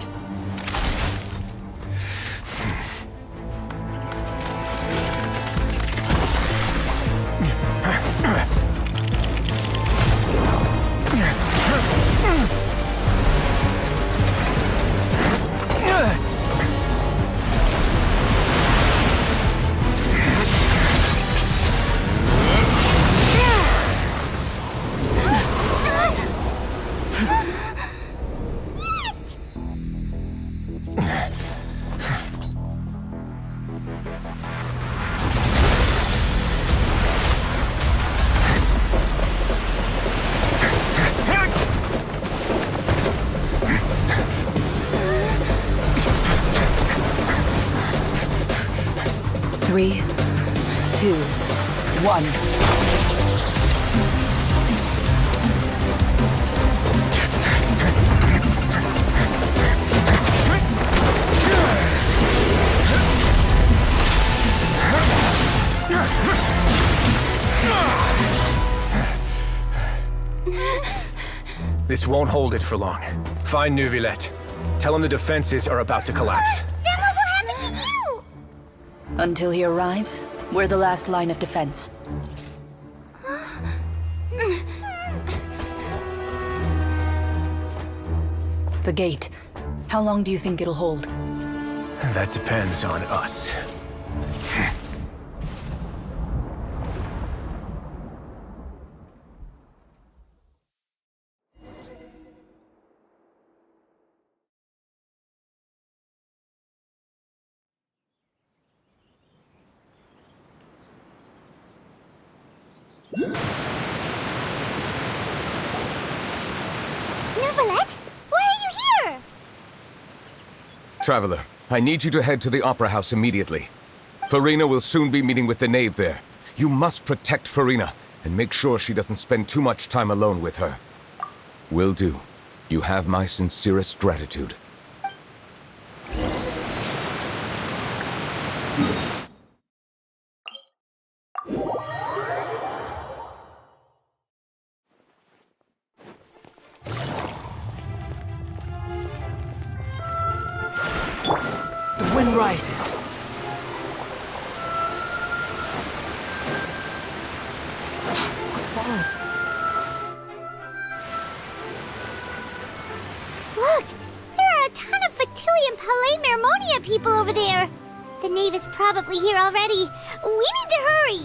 Three, 2, 1. This won't hold it for long. Find Neuvillette. Tell him the defenses are about to collapse. Then what will happen to you? Until he arrives, we're the last line of defense. The gate. How long do you think it'll hold? That depends on us. Neuvillette? Why are you here? Traveler, I need you to head to the Opera House immediately. Farina will soon be meeting with the Knave there. You must protect Farina, and make sure she doesn't spend too much time alone with her. Will do. You have my sincerest gratitude. The wind rises. Look! There are a ton of Fatui and Palais Mermonia people over there! The Knave is probably here already. We need to hurry!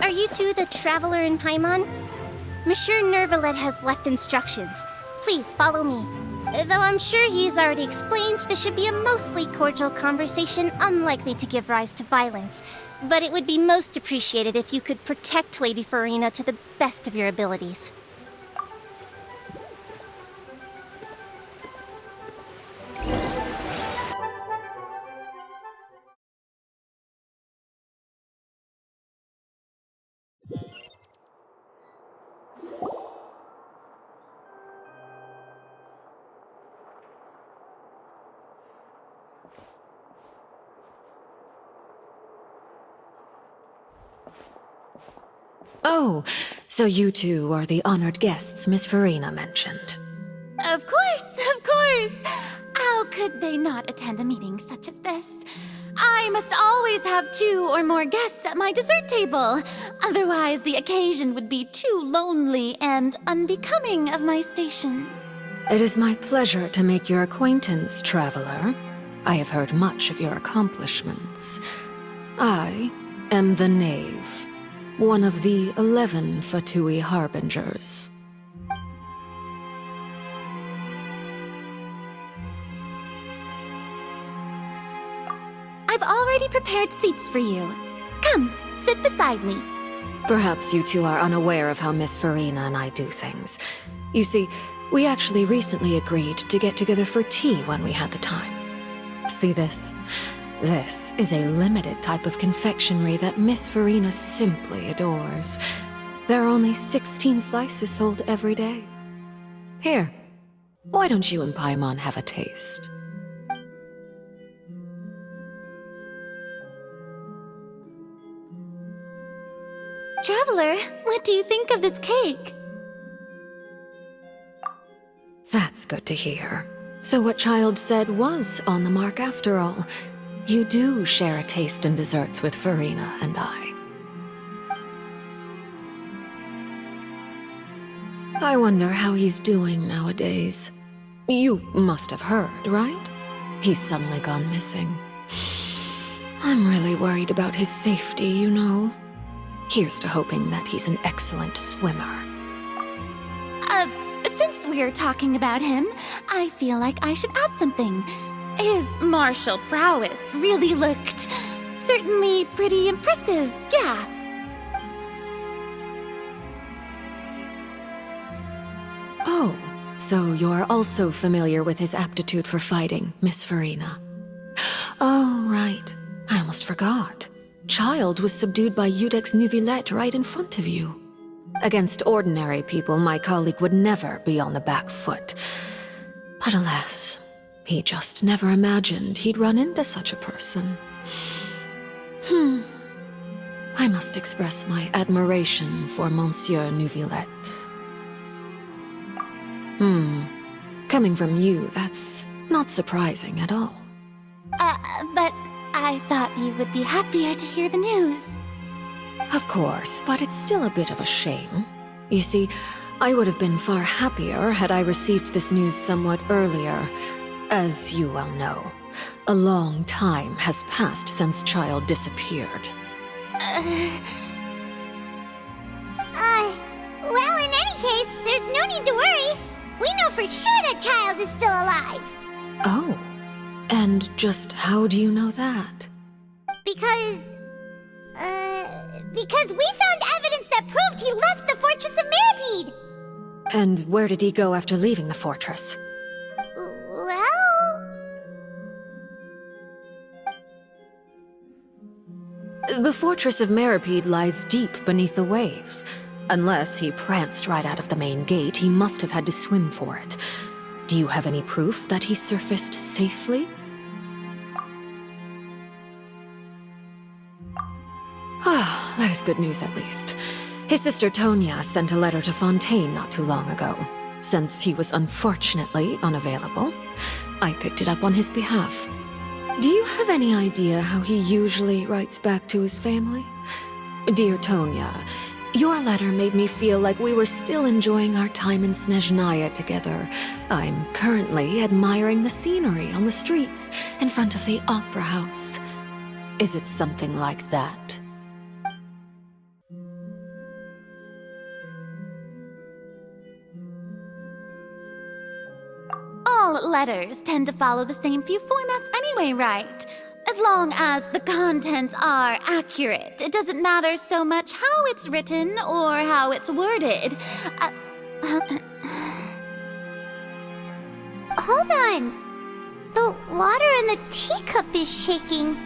Are you two the traveler in Paimon? Monsieur Nervalet has left instructions. Please follow me. Though I'm sure he's already explained, this should be a mostly cordial conversation, unlikely to give rise to violence. But it would be most appreciated if you could protect Lady Farina to the best of your abilities. Oh, so you two are the honored guests Miss Farina mentioned. Of course, of course! How could they not attend a meeting such as this? I must always have 2 or more guests at my dessert table. Otherwise, the occasion would be too lonely and unbecoming of my station. It is my pleasure to make your acquaintance, traveler. I have heard much of your accomplishments. I am the Knave, one of the 11 Fatui Harbingers. I've already prepared seats for you. Come, sit beside me. Perhaps you two are unaware of how Miss Farina and I do things. You see, we actually recently agreed to get together for tea when we had the time. See this? This is a limited type of confectionery that Miss Farina simply adores. There are only 16 slices sold every day. Here, why don't you and Paimon have a taste? Traveler, what do you think of this cake? That's good to hear. So what Child said was on the mark after all. You do share a taste in desserts with Farina and I. I wonder how he's doing nowadays. You must have heard, right? He's suddenly gone missing. I'm really worried about his safety, you know. Here's to hoping that he's an excellent swimmer. Since we're talking about him, I feel like I should add something. His martial prowess really looked certainly pretty impressive, yeah. Oh, so you're also familiar with his aptitude for fighting, Miss Farina. Oh, right. I almost forgot. Child was subdued by Udex Nuvillette right in front of you. Against ordinary people, my colleague would never be on the back foot. But alas, he just never imagined he'd run into such a person. I must express my admiration for Monsieur Nuvillette. Coming from you, that's not surprising at all. But I thought you would be happier to hear the news. Of course, but it's still a bit of a shame. You see, I would have been far happier had I received this news somewhat earlier. As you well know, a long time has passed since Child disappeared. Well, in any case, there's no need to worry. We know for sure that Child is still alive. Oh, and just how do you know that? Because we found evidence that proved he left the Fortress of Meripede. And where did he go after leaving the fortress? Well... The Fortress of Meripede lies deep beneath the waves. Unless he pranced right out of the main gate, he must have had to swim for it. Do you have any proof that he surfaced safely? Ah, that is good news at least. His sister Tonya sent a letter to Fontaine not too long ago. Since he was unfortunately unavailable, I picked it up on his behalf. Do you have any idea how he usually writes back to his family? Dear Tonya, Your letter made me feel like we were still enjoying our time in Snezhnaya together. I'm currently admiring the scenery on the streets in front of the opera house. Is it something like that? All letters tend to follow the same few formats anyway, right? As long as the contents are accurate, it doesn't matter so much how it's written or how it's worded. Hold on. The water in the teacup is shaking.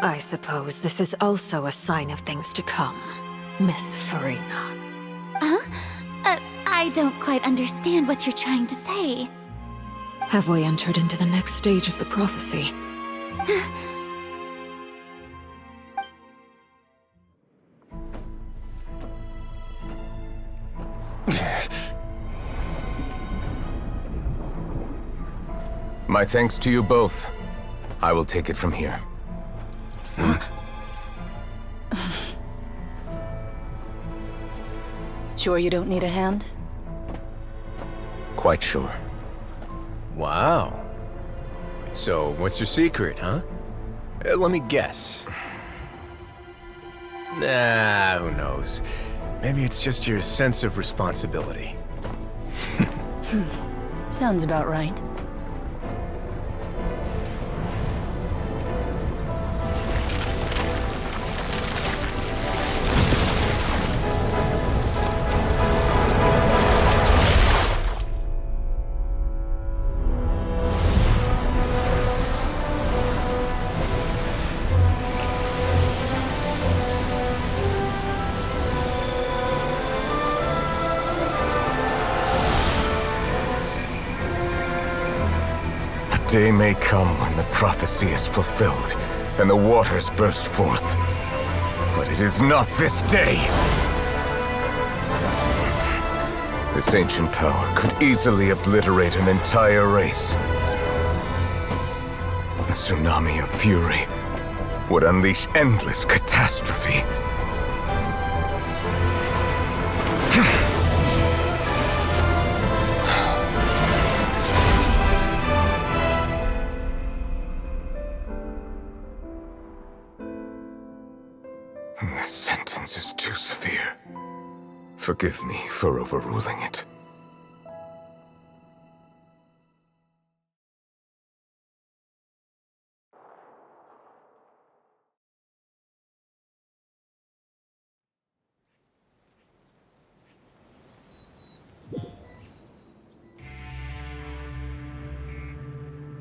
I suppose this is also a sign of things to come, Miss Farina. Huh? I don't quite understand what you're trying to say. Have we entered into the next stage of the prophecy? My thanks to you both. I will take it from here. Sure you don't need a hand? Quite sure. Wow. So, what's your secret, huh? Let me guess. Nah, who knows? Maybe it's just your sense of responsibility. Sounds about right. A day may come when the prophecy is fulfilled, and the waters burst forth. But it is not this day! This ancient power could easily obliterate an entire race. A tsunami of fury would unleash endless catastrophe. This sentence is too severe. Forgive me for overruling it.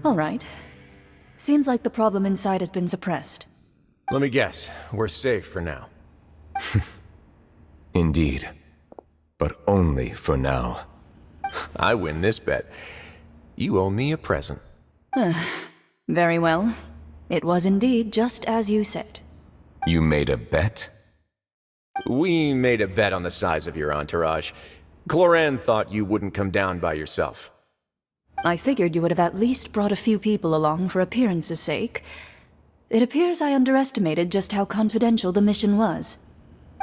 All right. Seems like the problem inside has been suppressed. Let me guess, we're safe for now. Indeed. But only for now. I win this bet. You owe me a present. Very well. It was indeed just as you said. You made a bet? We made a bet on the size of your entourage. Cloran thought you wouldn't come down by yourself. I figured you would have at least brought a few people along for appearance's sake. It appears I underestimated just how confidential the mission was.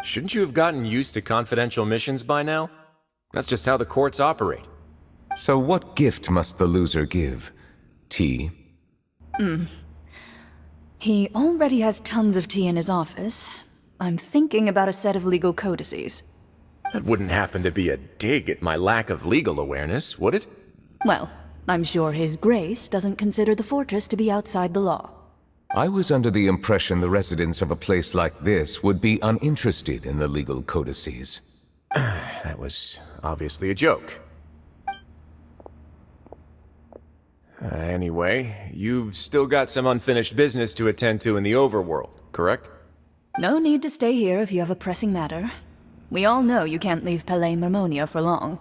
Shouldn't you have gotten used to confidential missions by now? That's just how the courts operate. So what gift must the loser give? Tea? He already has tons of tea in his office. I'm thinking about a set of legal codices. That wouldn't happen to be a dig at my lack of legal awareness, would it? Well, I'm sure His Grace doesn't consider the fortress to be outside the law. I was under the impression the residents of a place like this would be uninterested in the legal codices. That was obviously a joke. Anyway, you've still got some unfinished business to attend to in the overworld, correct? No need to stay here if you have a pressing matter. We all know you can't leave Palais Mermonia for long.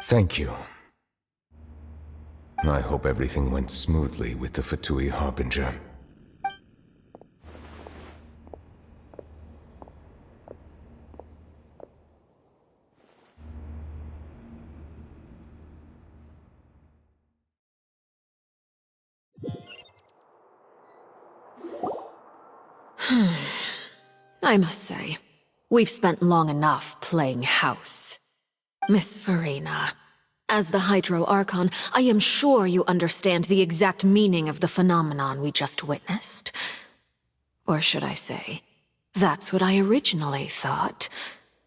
Thank you. I hope everything went smoothly with the Fatui Harbinger. I must say, we've spent long enough playing house. Miss Farina, as the Hydro Archon, I am sure you understand the exact meaning of the phenomenon we just witnessed. Or should I say, that's what I originally thought.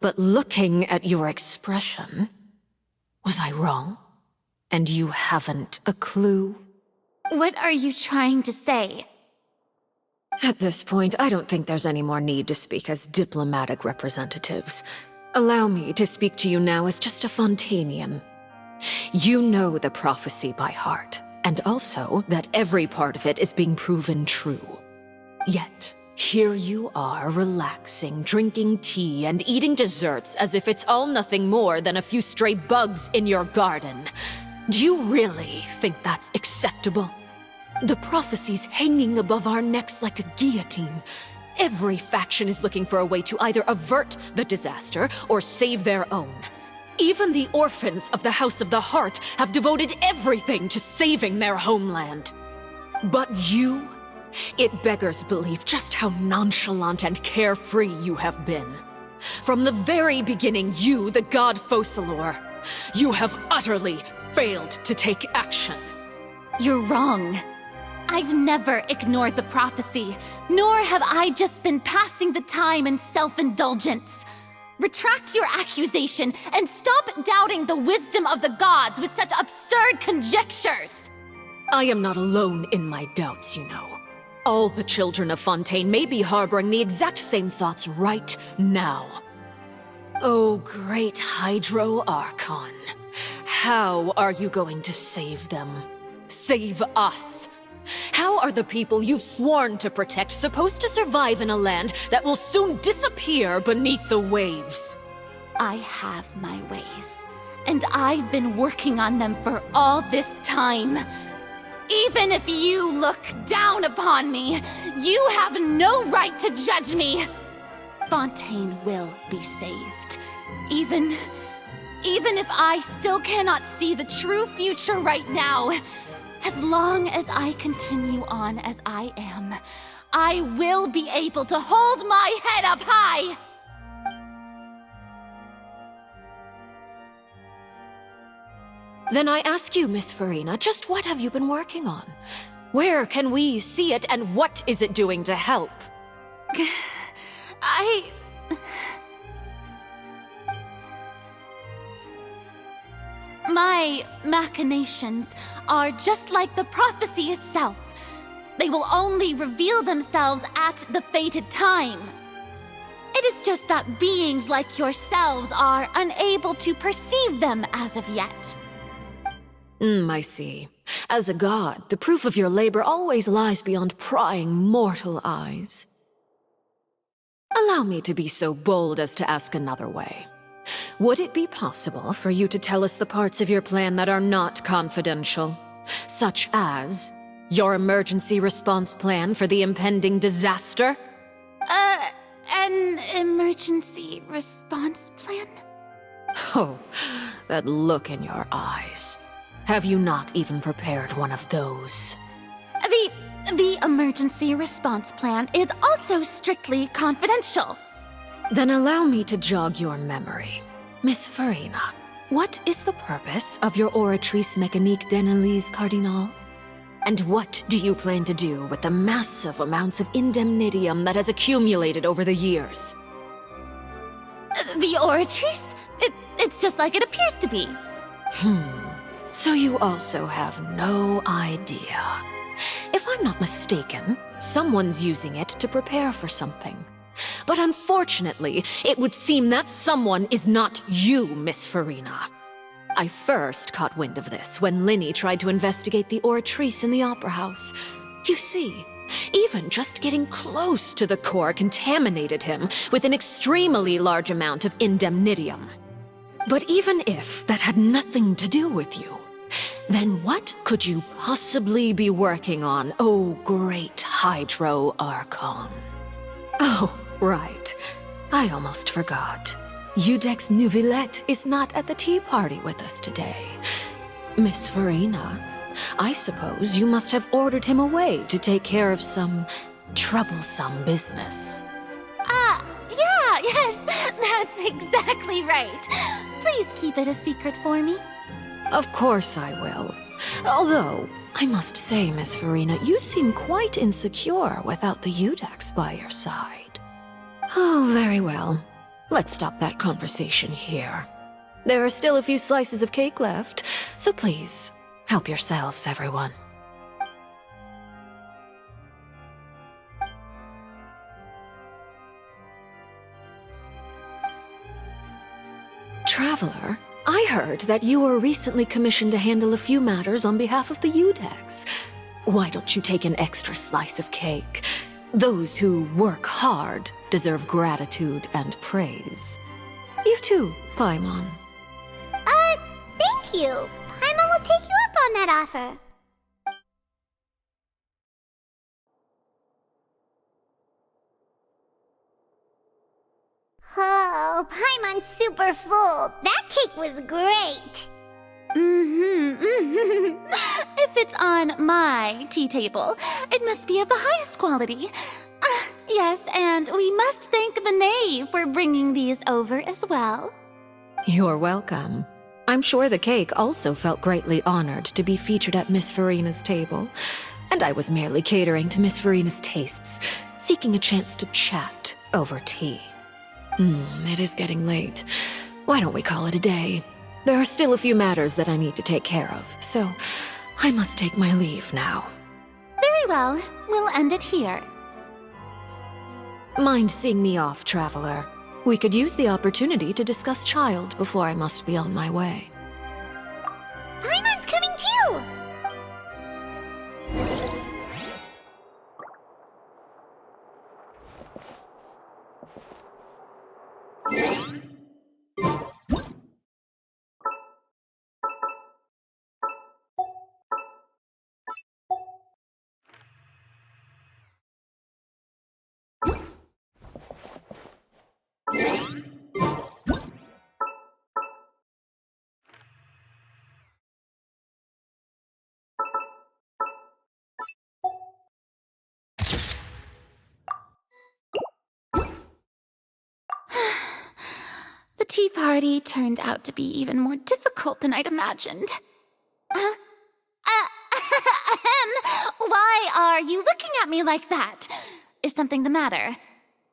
But looking at your expression, was I wrong? And you haven't a clue? What are you trying to say? At this point, I don't think there's any more need to speak as diplomatic representatives. Allow me to speak to you now as just a Fontainian. You know the prophecy by heart, and also that every part of it is being proven true. Yet, here you are relaxing, drinking tea, and eating desserts as if it's all nothing more than a few stray bugs in your garden. Do you really think that's acceptable? The prophecy's hanging above our necks like a guillotine. Every faction is looking for a way to either avert the disaster or save their own. Even the orphans of the House of the Hearth have devoted everything to saving their homeland. But you? It beggars belief just how nonchalant and carefree you have been. From the very beginning, you, the god Focalor, you have utterly failed to take action. You're wrong. I've never ignored the prophecy, nor have I just been passing the time in self-indulgence. Retract your accusation and stop doubting the wisdom of the gods with such absurd conjectures! I am not alone in my doubts, you know. All the children of Fontaine may be harboring the exact same thoughts right now. Oh, great Hydro Archon. How are you going to save them? Save us? How are the people you've sworn to protect supposed to survive in a land that will soon disappear beneath the waves? I have my ways, and I've been working on them for all this time. Even if you look down upon me, you have no right to judge me. Fontaine will be saved. Even if I still cannot see the true future right now, as long as I continue on as I am, I will be able to hold my head up high! Then I ask you, Miss Farina, just what have you been working on? Where can we see it, and what is it doing to help? My machinations are just like the prophecy itself. They will only reveal themselves at the fated time. It is just that beings like yourselves are unable to perceive them as of yet. I see. As a god, the proof of your labor always lies beyond prying mortal eyes. Allow me to be so bold as to ask another way. Would it be possible for you to tell us the parts of your plan that are not confidential? Such as your emergency response plan for the impending disaster? An emergency response plan? Oh, that look in your eyes. Have you not even prepared one of those? The emergency response plan is also strictly confidential. Then allow me to jog your memory. Miss Farina, what is the purpose of your Oratrice Mécanique d'Annelise Cardinal? And what do you plan to do with the massive amounts of indemnitium that has accumulated over the years? The Oratrice? It's just like it appears to be. So you also have no idea. If I'm not mistaken, someone's using it to prepare for something. But unfortunately, it would seem that someone is not you, Miss Farina. I first caught wind of this when Linny tried to investigate the Oratrice in the Opera House. You see, even just getting close to the core contaminated him with an extremely large amount of indemnitium. But even if that had nothing to do with you, then what could you possibly be working on, oh great Hydro Archon? Oh, right. I almost forgot. Udex Neuvillette is not at the tea party with us today. Miss Farina, I suppose you must have ordered him away to take care of some troublesome business. yes, that's exactly right. Please keep it a secret for me. Of course I will. Although, I must say, Miss Farina, you seem quite insecure without the Udex by your side. Oh, very well. Let's stop that conversation here. There are still a few slices of cake left, so please, help yourselves, everyone. Traveler, I heard that you were recently commissioned to handle a few matters on behalf of the Udex. Why don't you take an extra slice of cake? Those who work hard deserve gratitude and praise. You too, Paimon. Thank you. Paimon will take you up on that offer. Oh, Paimon's super full. That cake was great. If it's on my tea table, it must be of the highest quality. Yes, and we must thank the knave for bringing these over as well. You're welcome. I'm sure the cake also felt greatly honored to be featured at Miss Farina's table, and I was merely catering to Miss Farina's tastes, seeking a chance to chat over tea. It is getting late. Why don't we call it a day? There are still a few matters that I need to take care of, so I must take my leave now. Very well. We'll end it here. Mind seeing me off, Traveler? We could use the opportunity to discuss Child before I must be on my way. Paimon's coming too! The tea party turned out to be even more difficult than I'd imagined. Why are you looking at me like that? Is something the matter?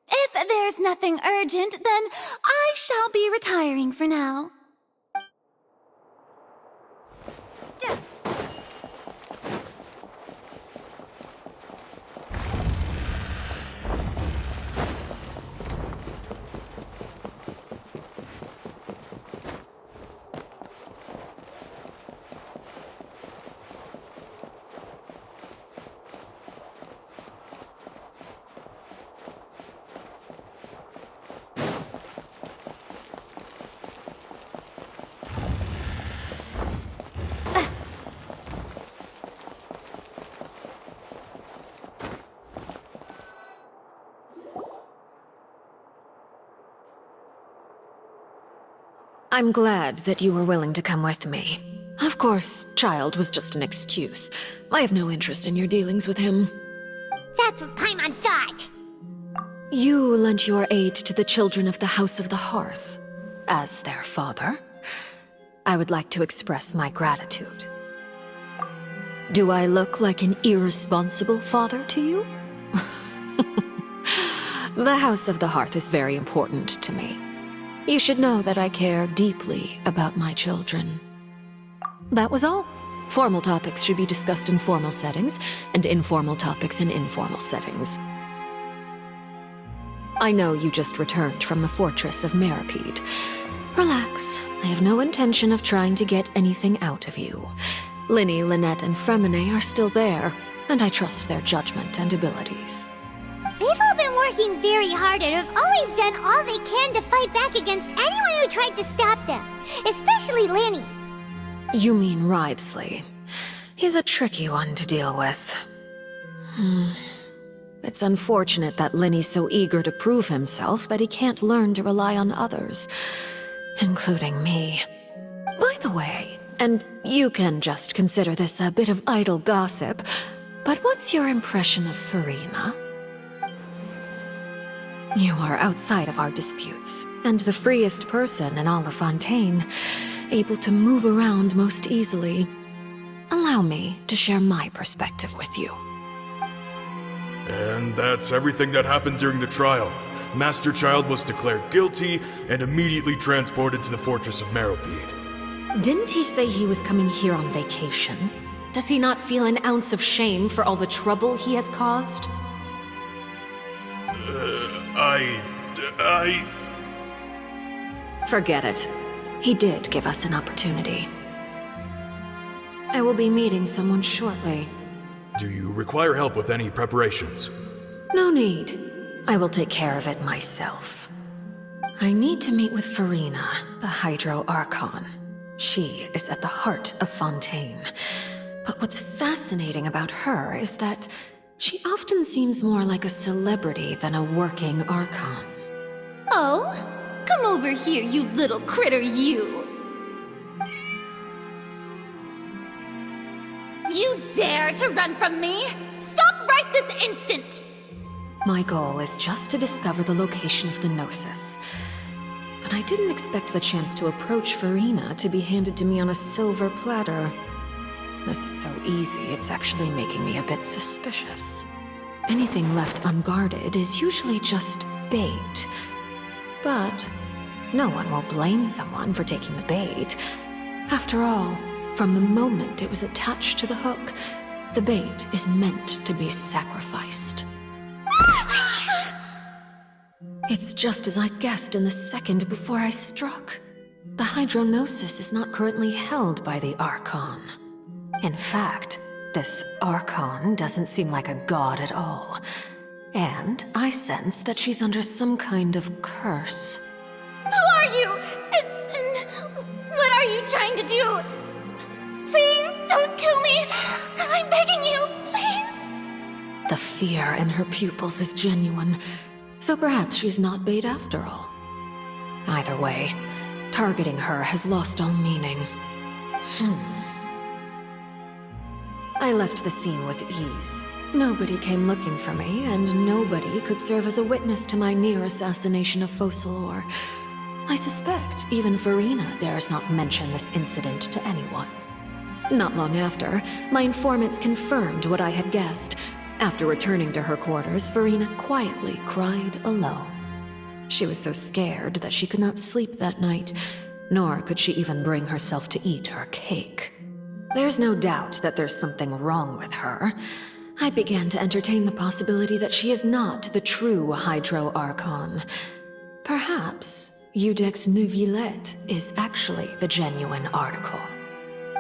If there's nothing urgent, then I shall be retiring for now. I'm glad that you were willing to come with me. Of course, Child was just an excuse. I have no interest in your dealings with him. That's what Paimon thought. You lent your aid to the children of the House of the Hearth. As their father, I would like to express my gratitude. Do I look like an irresponsible father to you? The House of the Hearth is very important to me. You should know that I care deeply about my children. That was all. Formal topics should be discussed in formal settings, and informal topics in informal settings. I know you just returned from the fortress of Meripede. Relax. I have no intention of trying to get anything out of you. Linny, Lynette, and Fremine are still there, and I trust their judgment and abilities. They've all been working very hard and have always done all they can to fight back against anyone who tried to stop them, especially Linny. You mean Wriothesley. He's a tricky one to deal with. It's unfortunate that Linny's so eager to prove himself that he can't learn to rely on others, including me. By the way, and you can just consider this a bit of idle gossip, but what's your impression of Farina? You are outside of our disputes, and the freest person in all of Fontaine, able to move around most easily. Allow me to share my perspective with you. And that's everything that happened during the trial. Master Child was declared guilty and immediately transported to the Fortress of Meropide. Didn't he say he was coming here on vacation? Does he not feel an ounce of shame for all the trouble he has caused? Forget it. He did give us an opportunity. I will be meeting someone shortly. Do you require help with any preparations? No need. I will take care of it myself. I need to meet with Farina, the Hydro Archon. She is at the heart of Fontaine. But what's fascinating about her is that she often seems more like a celebrity than a working Archon. Oh? Come over here, you little critter, you! You dare to run from me? Stop right this instant! My goal is just to discover the location of the Gnosis. But I didn't expect the chance to approach Farina to be handed to me on a silver platter. This is so easy, it's actually making me a bit suspicious. Anything left unguarded is usually just bait. But no one will blame someone for taking the bait. After all, from the moment it was attached to the hook, the bait is meant to be sacrificed. It's just as I guessed in the second before I struck. The Hydronosis is not currently held by the Archon. In fact, this Archon doesn't seem like a god at all. And I sense that she's under some kind of curse. Who are you? And what are you trying to do? Please don't kill me! I'm begging you, please! The fear in her pupils is genuine, so perhaps she's not bait after all. Either way, targeting her has lost all meaning. I left the scene with ease. Nobody came looking for me, and nobody could serve as a witness to my near assassination of Focalor. I suspect even Farina dares not mention this incident to anyone. Not long after, my informants confirmed what I had guessed. After returning to her quarters, Farina quietly cried alone. She was so scared that she could not sleep that night, nor could she even bring herself to eat her cake. There's no doubt that there's something wrong with her. I began to entertain the possibility that she is not the true Hydro Archon. Perhaps Iudex Neuvillette is actually the genuine article.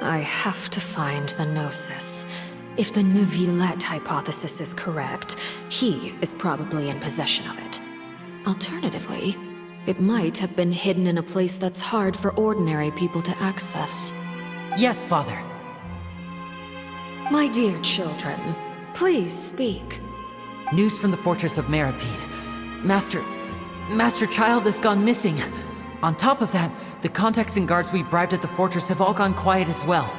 I have to find the Gnosis. If the Neuvillette hypothesis is correct, he is probably in possession of it. Alternatively, it might have been hidden in a place that's hard for ordinary people to access. Yes, Father. My dear children, please speak. News from the Fortress of Meropide. Master Child has gone missing. On top of that, the contacts and guards we bribed at the fortress have all gone quiet as well.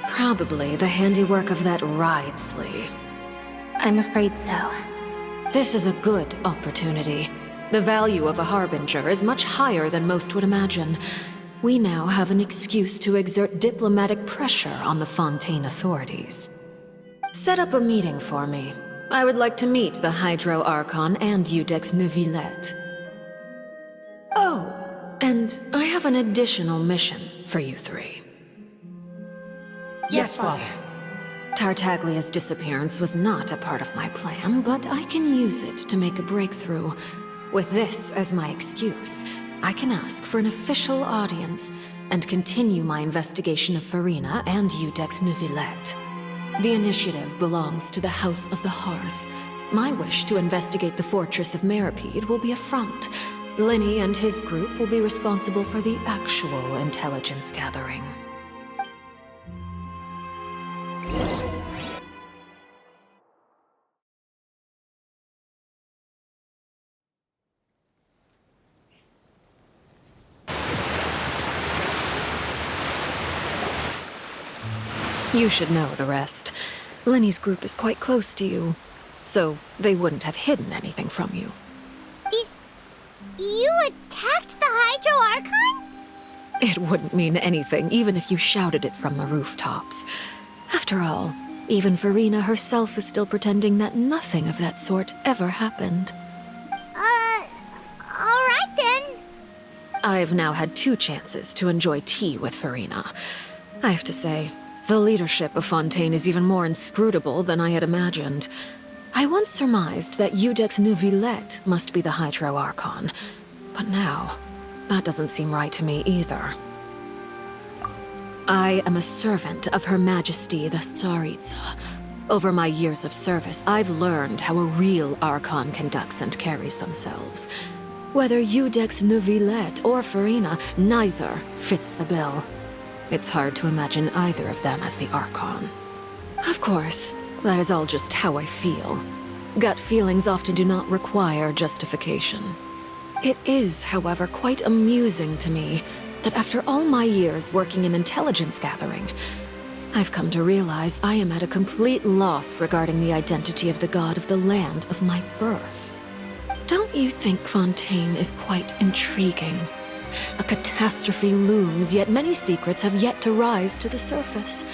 Probably the handiwork of that Ridesley. I'm afraid so. This is a good opportunity. The value of a Harbinger is much higher than most would imagine. We now have an excuse to exert diplomatic pressure on the Fontaine authorities. Set up a meeting for me. I would like to meet the Hydro Archon and Iudex Neuvillette. Oh, and I have an additional mission for you three. Yes, Father. Tartaglia's disappearance was not a part of my plan, but I can use it to make a breakthrough. With this as my excuse, I can ask for an official audience and continue my investigation of Farina and Iudex Neuvillette. The initiative belongs to the House of the Hearth. My wish to investigate the Fortress of Meropide will be a front. Linny and his group will be responsible for the actual intelligence gathering. You should know the rest. Linny's group is quite close to you, so they wouldn't have hidden anything from you. It You attacked the Hydro Archon? It wouldn't mean anything, even if you shouted it from the rooftops. After all, even Farina herself is still pretending that nothing of that sort ever happened. Alright then. I've now had 2 chances to enjoy tea with Farina. I have to say, the leadership of Fontaine is even more inscrutable than I had imagined. I once surmised that Iudex Neuvillette must be the Hydro Archon, but now, that doesn't seem right to me either. I am a servant of Her Majesty the Tsaritsa. Over my years of service, I've learned how a real Archon conducts and carries themselves. Whether Iudex Neuvillette or Farina, neither fits the bill. It's hard to imagine either of them as the Archon. Of course, that is all just how I feel. Gut feelings often do not require justification. It is, however, quite amusing to me that after all my years working in intelligence gathering, I've come to realize I am at a complete loss regarding the identity of the god of the land of my birth. Don't you think Fontaine is quite intriguing? A catastrophe looms, yet many secrets have yet to rise to the surface.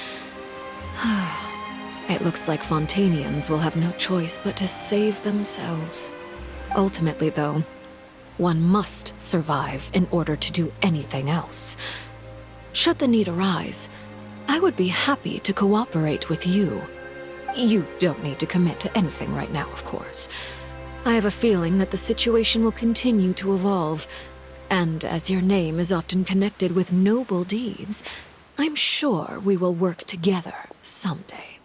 It looks like Fontainians will have no choice but to save themselves. Ultimately, though, one must survive in order to do anything else. Should the need arise, I would be happy to cooperate with you. You don't need to commit to anything right now, of course. I have a feeling that the situation will continue to evolve, and as your name is often connected with noble deeds, I'm sure we will work together someday.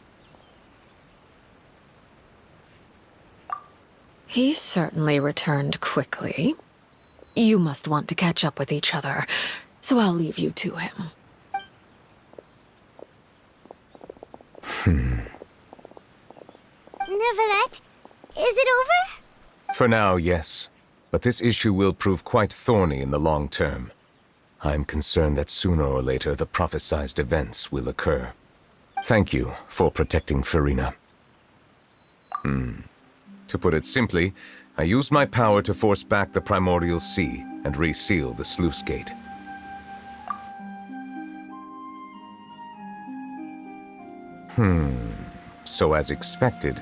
He certainly returned quickly. You must want to catch up with each other, so I'll leave you to him. Neuvillette, is it over? For now, yes. But this issue will prove quite thorny in the long term. I'm concerned that sooner or later the prophesized events will occur. Thank you for protecting Farina. To put it simply, I used my power to force back the Primordial Sea and reseal the sluice gate. So as expected,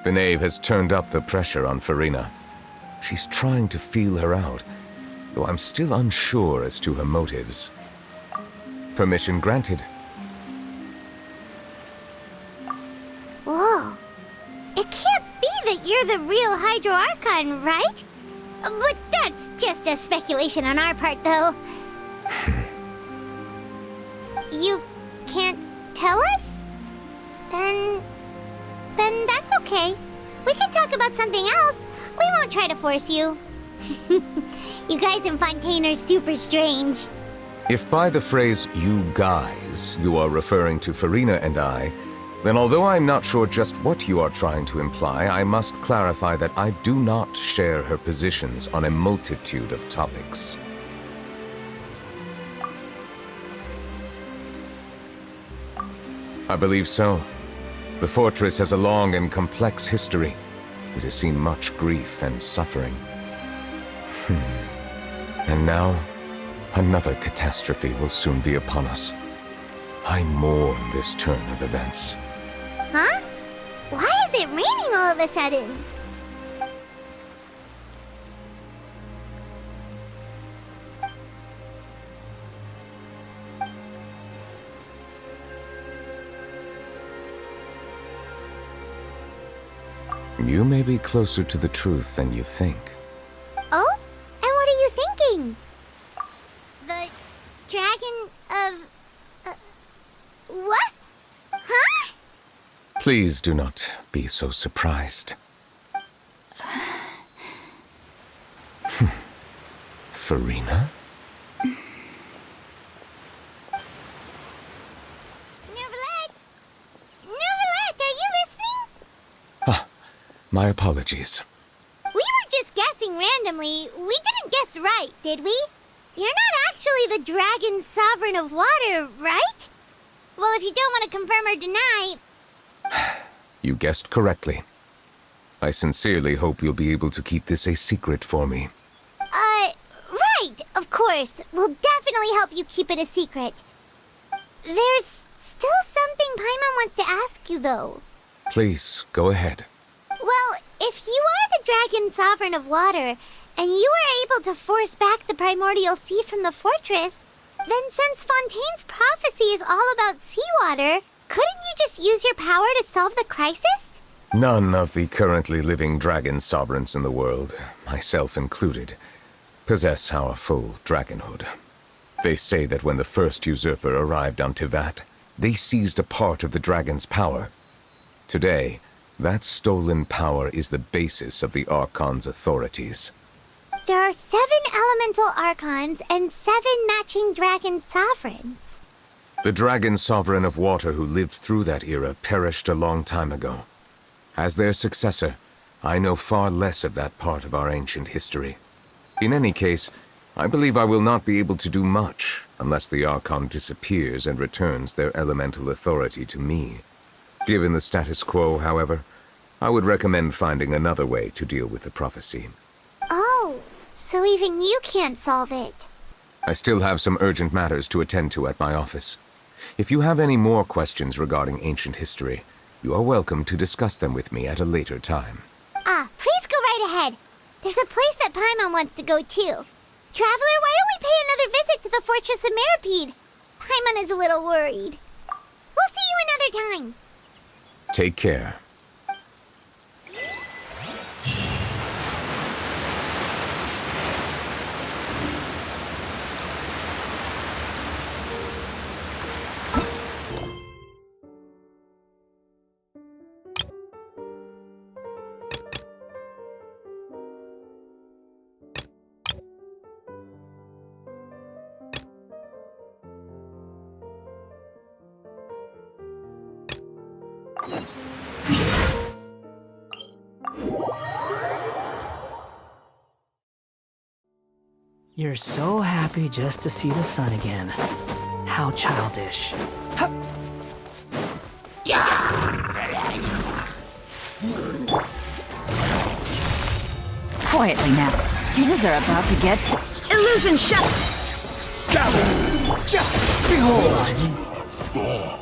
the Knave has turned up the pressure on Farina. She's trying to feel her out, though I'm still unsure as to her motives. Permission granted. Whoa. It can't be that you're the real Hydro Archon, right? But that's just a speculation on our part, though. You can't tell us? Then that's okay. We can talk about something else. We won't try to force you. You guys in Fontaine are super strange. If by the phrase, you guys, you are referring to Farina and I, then although I'm not sure just what you are trying to imply, I must clarify that I do not share her positions on a multitude of topics. I believe so. The fortress has a long and complex history. It has seen much grief and suffering. And now, another catastrophe will soon be upon us. I mourn this turn of events. Huh? Why is it raining all of a sudden? You may be closer to the truth than you think. Oh? And what are you thinking? The dragon of... what? Huh? Please do not be so surprised. Farina? Neuvillette! Neuvillette, are you listening? My apologies. We were just guessing randomly. We didn't guess right, did we? You're not actually the dragon sovereign of water, right? Well, if you don't want to confirm or deny... You guessed correctly. I sincerely hope you'll be able to keep this a secret for me. course. We'll definitely help you keep it a secret. There's still something Paimon wants to ask you, though. Please, go ahead. Well, if you are the Dragon Sovereign of Water, and you were able to force back the Primordial Sea from the fortress, then since Fontaine's prophecy is all about seawater, couldn't you just use your power to solve the crisis? None of the currently living dragon sovereigns in the world, myself included, possess our full dragonhood. They say that when the first usurper arrived on Tivat, they seized a part of the dragon's power. Today, that stolen power is the basis of the Archon's authorities. There are 7 elemental Archons and 7 matching dragon sovereigns. The dragon sovereign of water who lived through that era perished a long time ago. As their successor, I know far less of that part of our ancient history. In any case, I believe I will not be able to do much unless the Archon disappears and returns their elemental authority to me. Given the status quo, however, I would recommend finding another way to deal with the prophecy. Oh, so even you can't solve it. I still have some urgent matters to attend to at my office. If you have any more questions regarding ancient history, you are welcome to discuss them with me at a later time. Please go right ahead. There's a place that Paimon wants to go too. Traveler, why don't we pay another visit to the Fortress of Meropide? Paimon is a little worried. We'll see you another time. Take care. You're so happy just to see the sun again. How childish. Quietly now. Things are about to get... Illusion shut! Behold!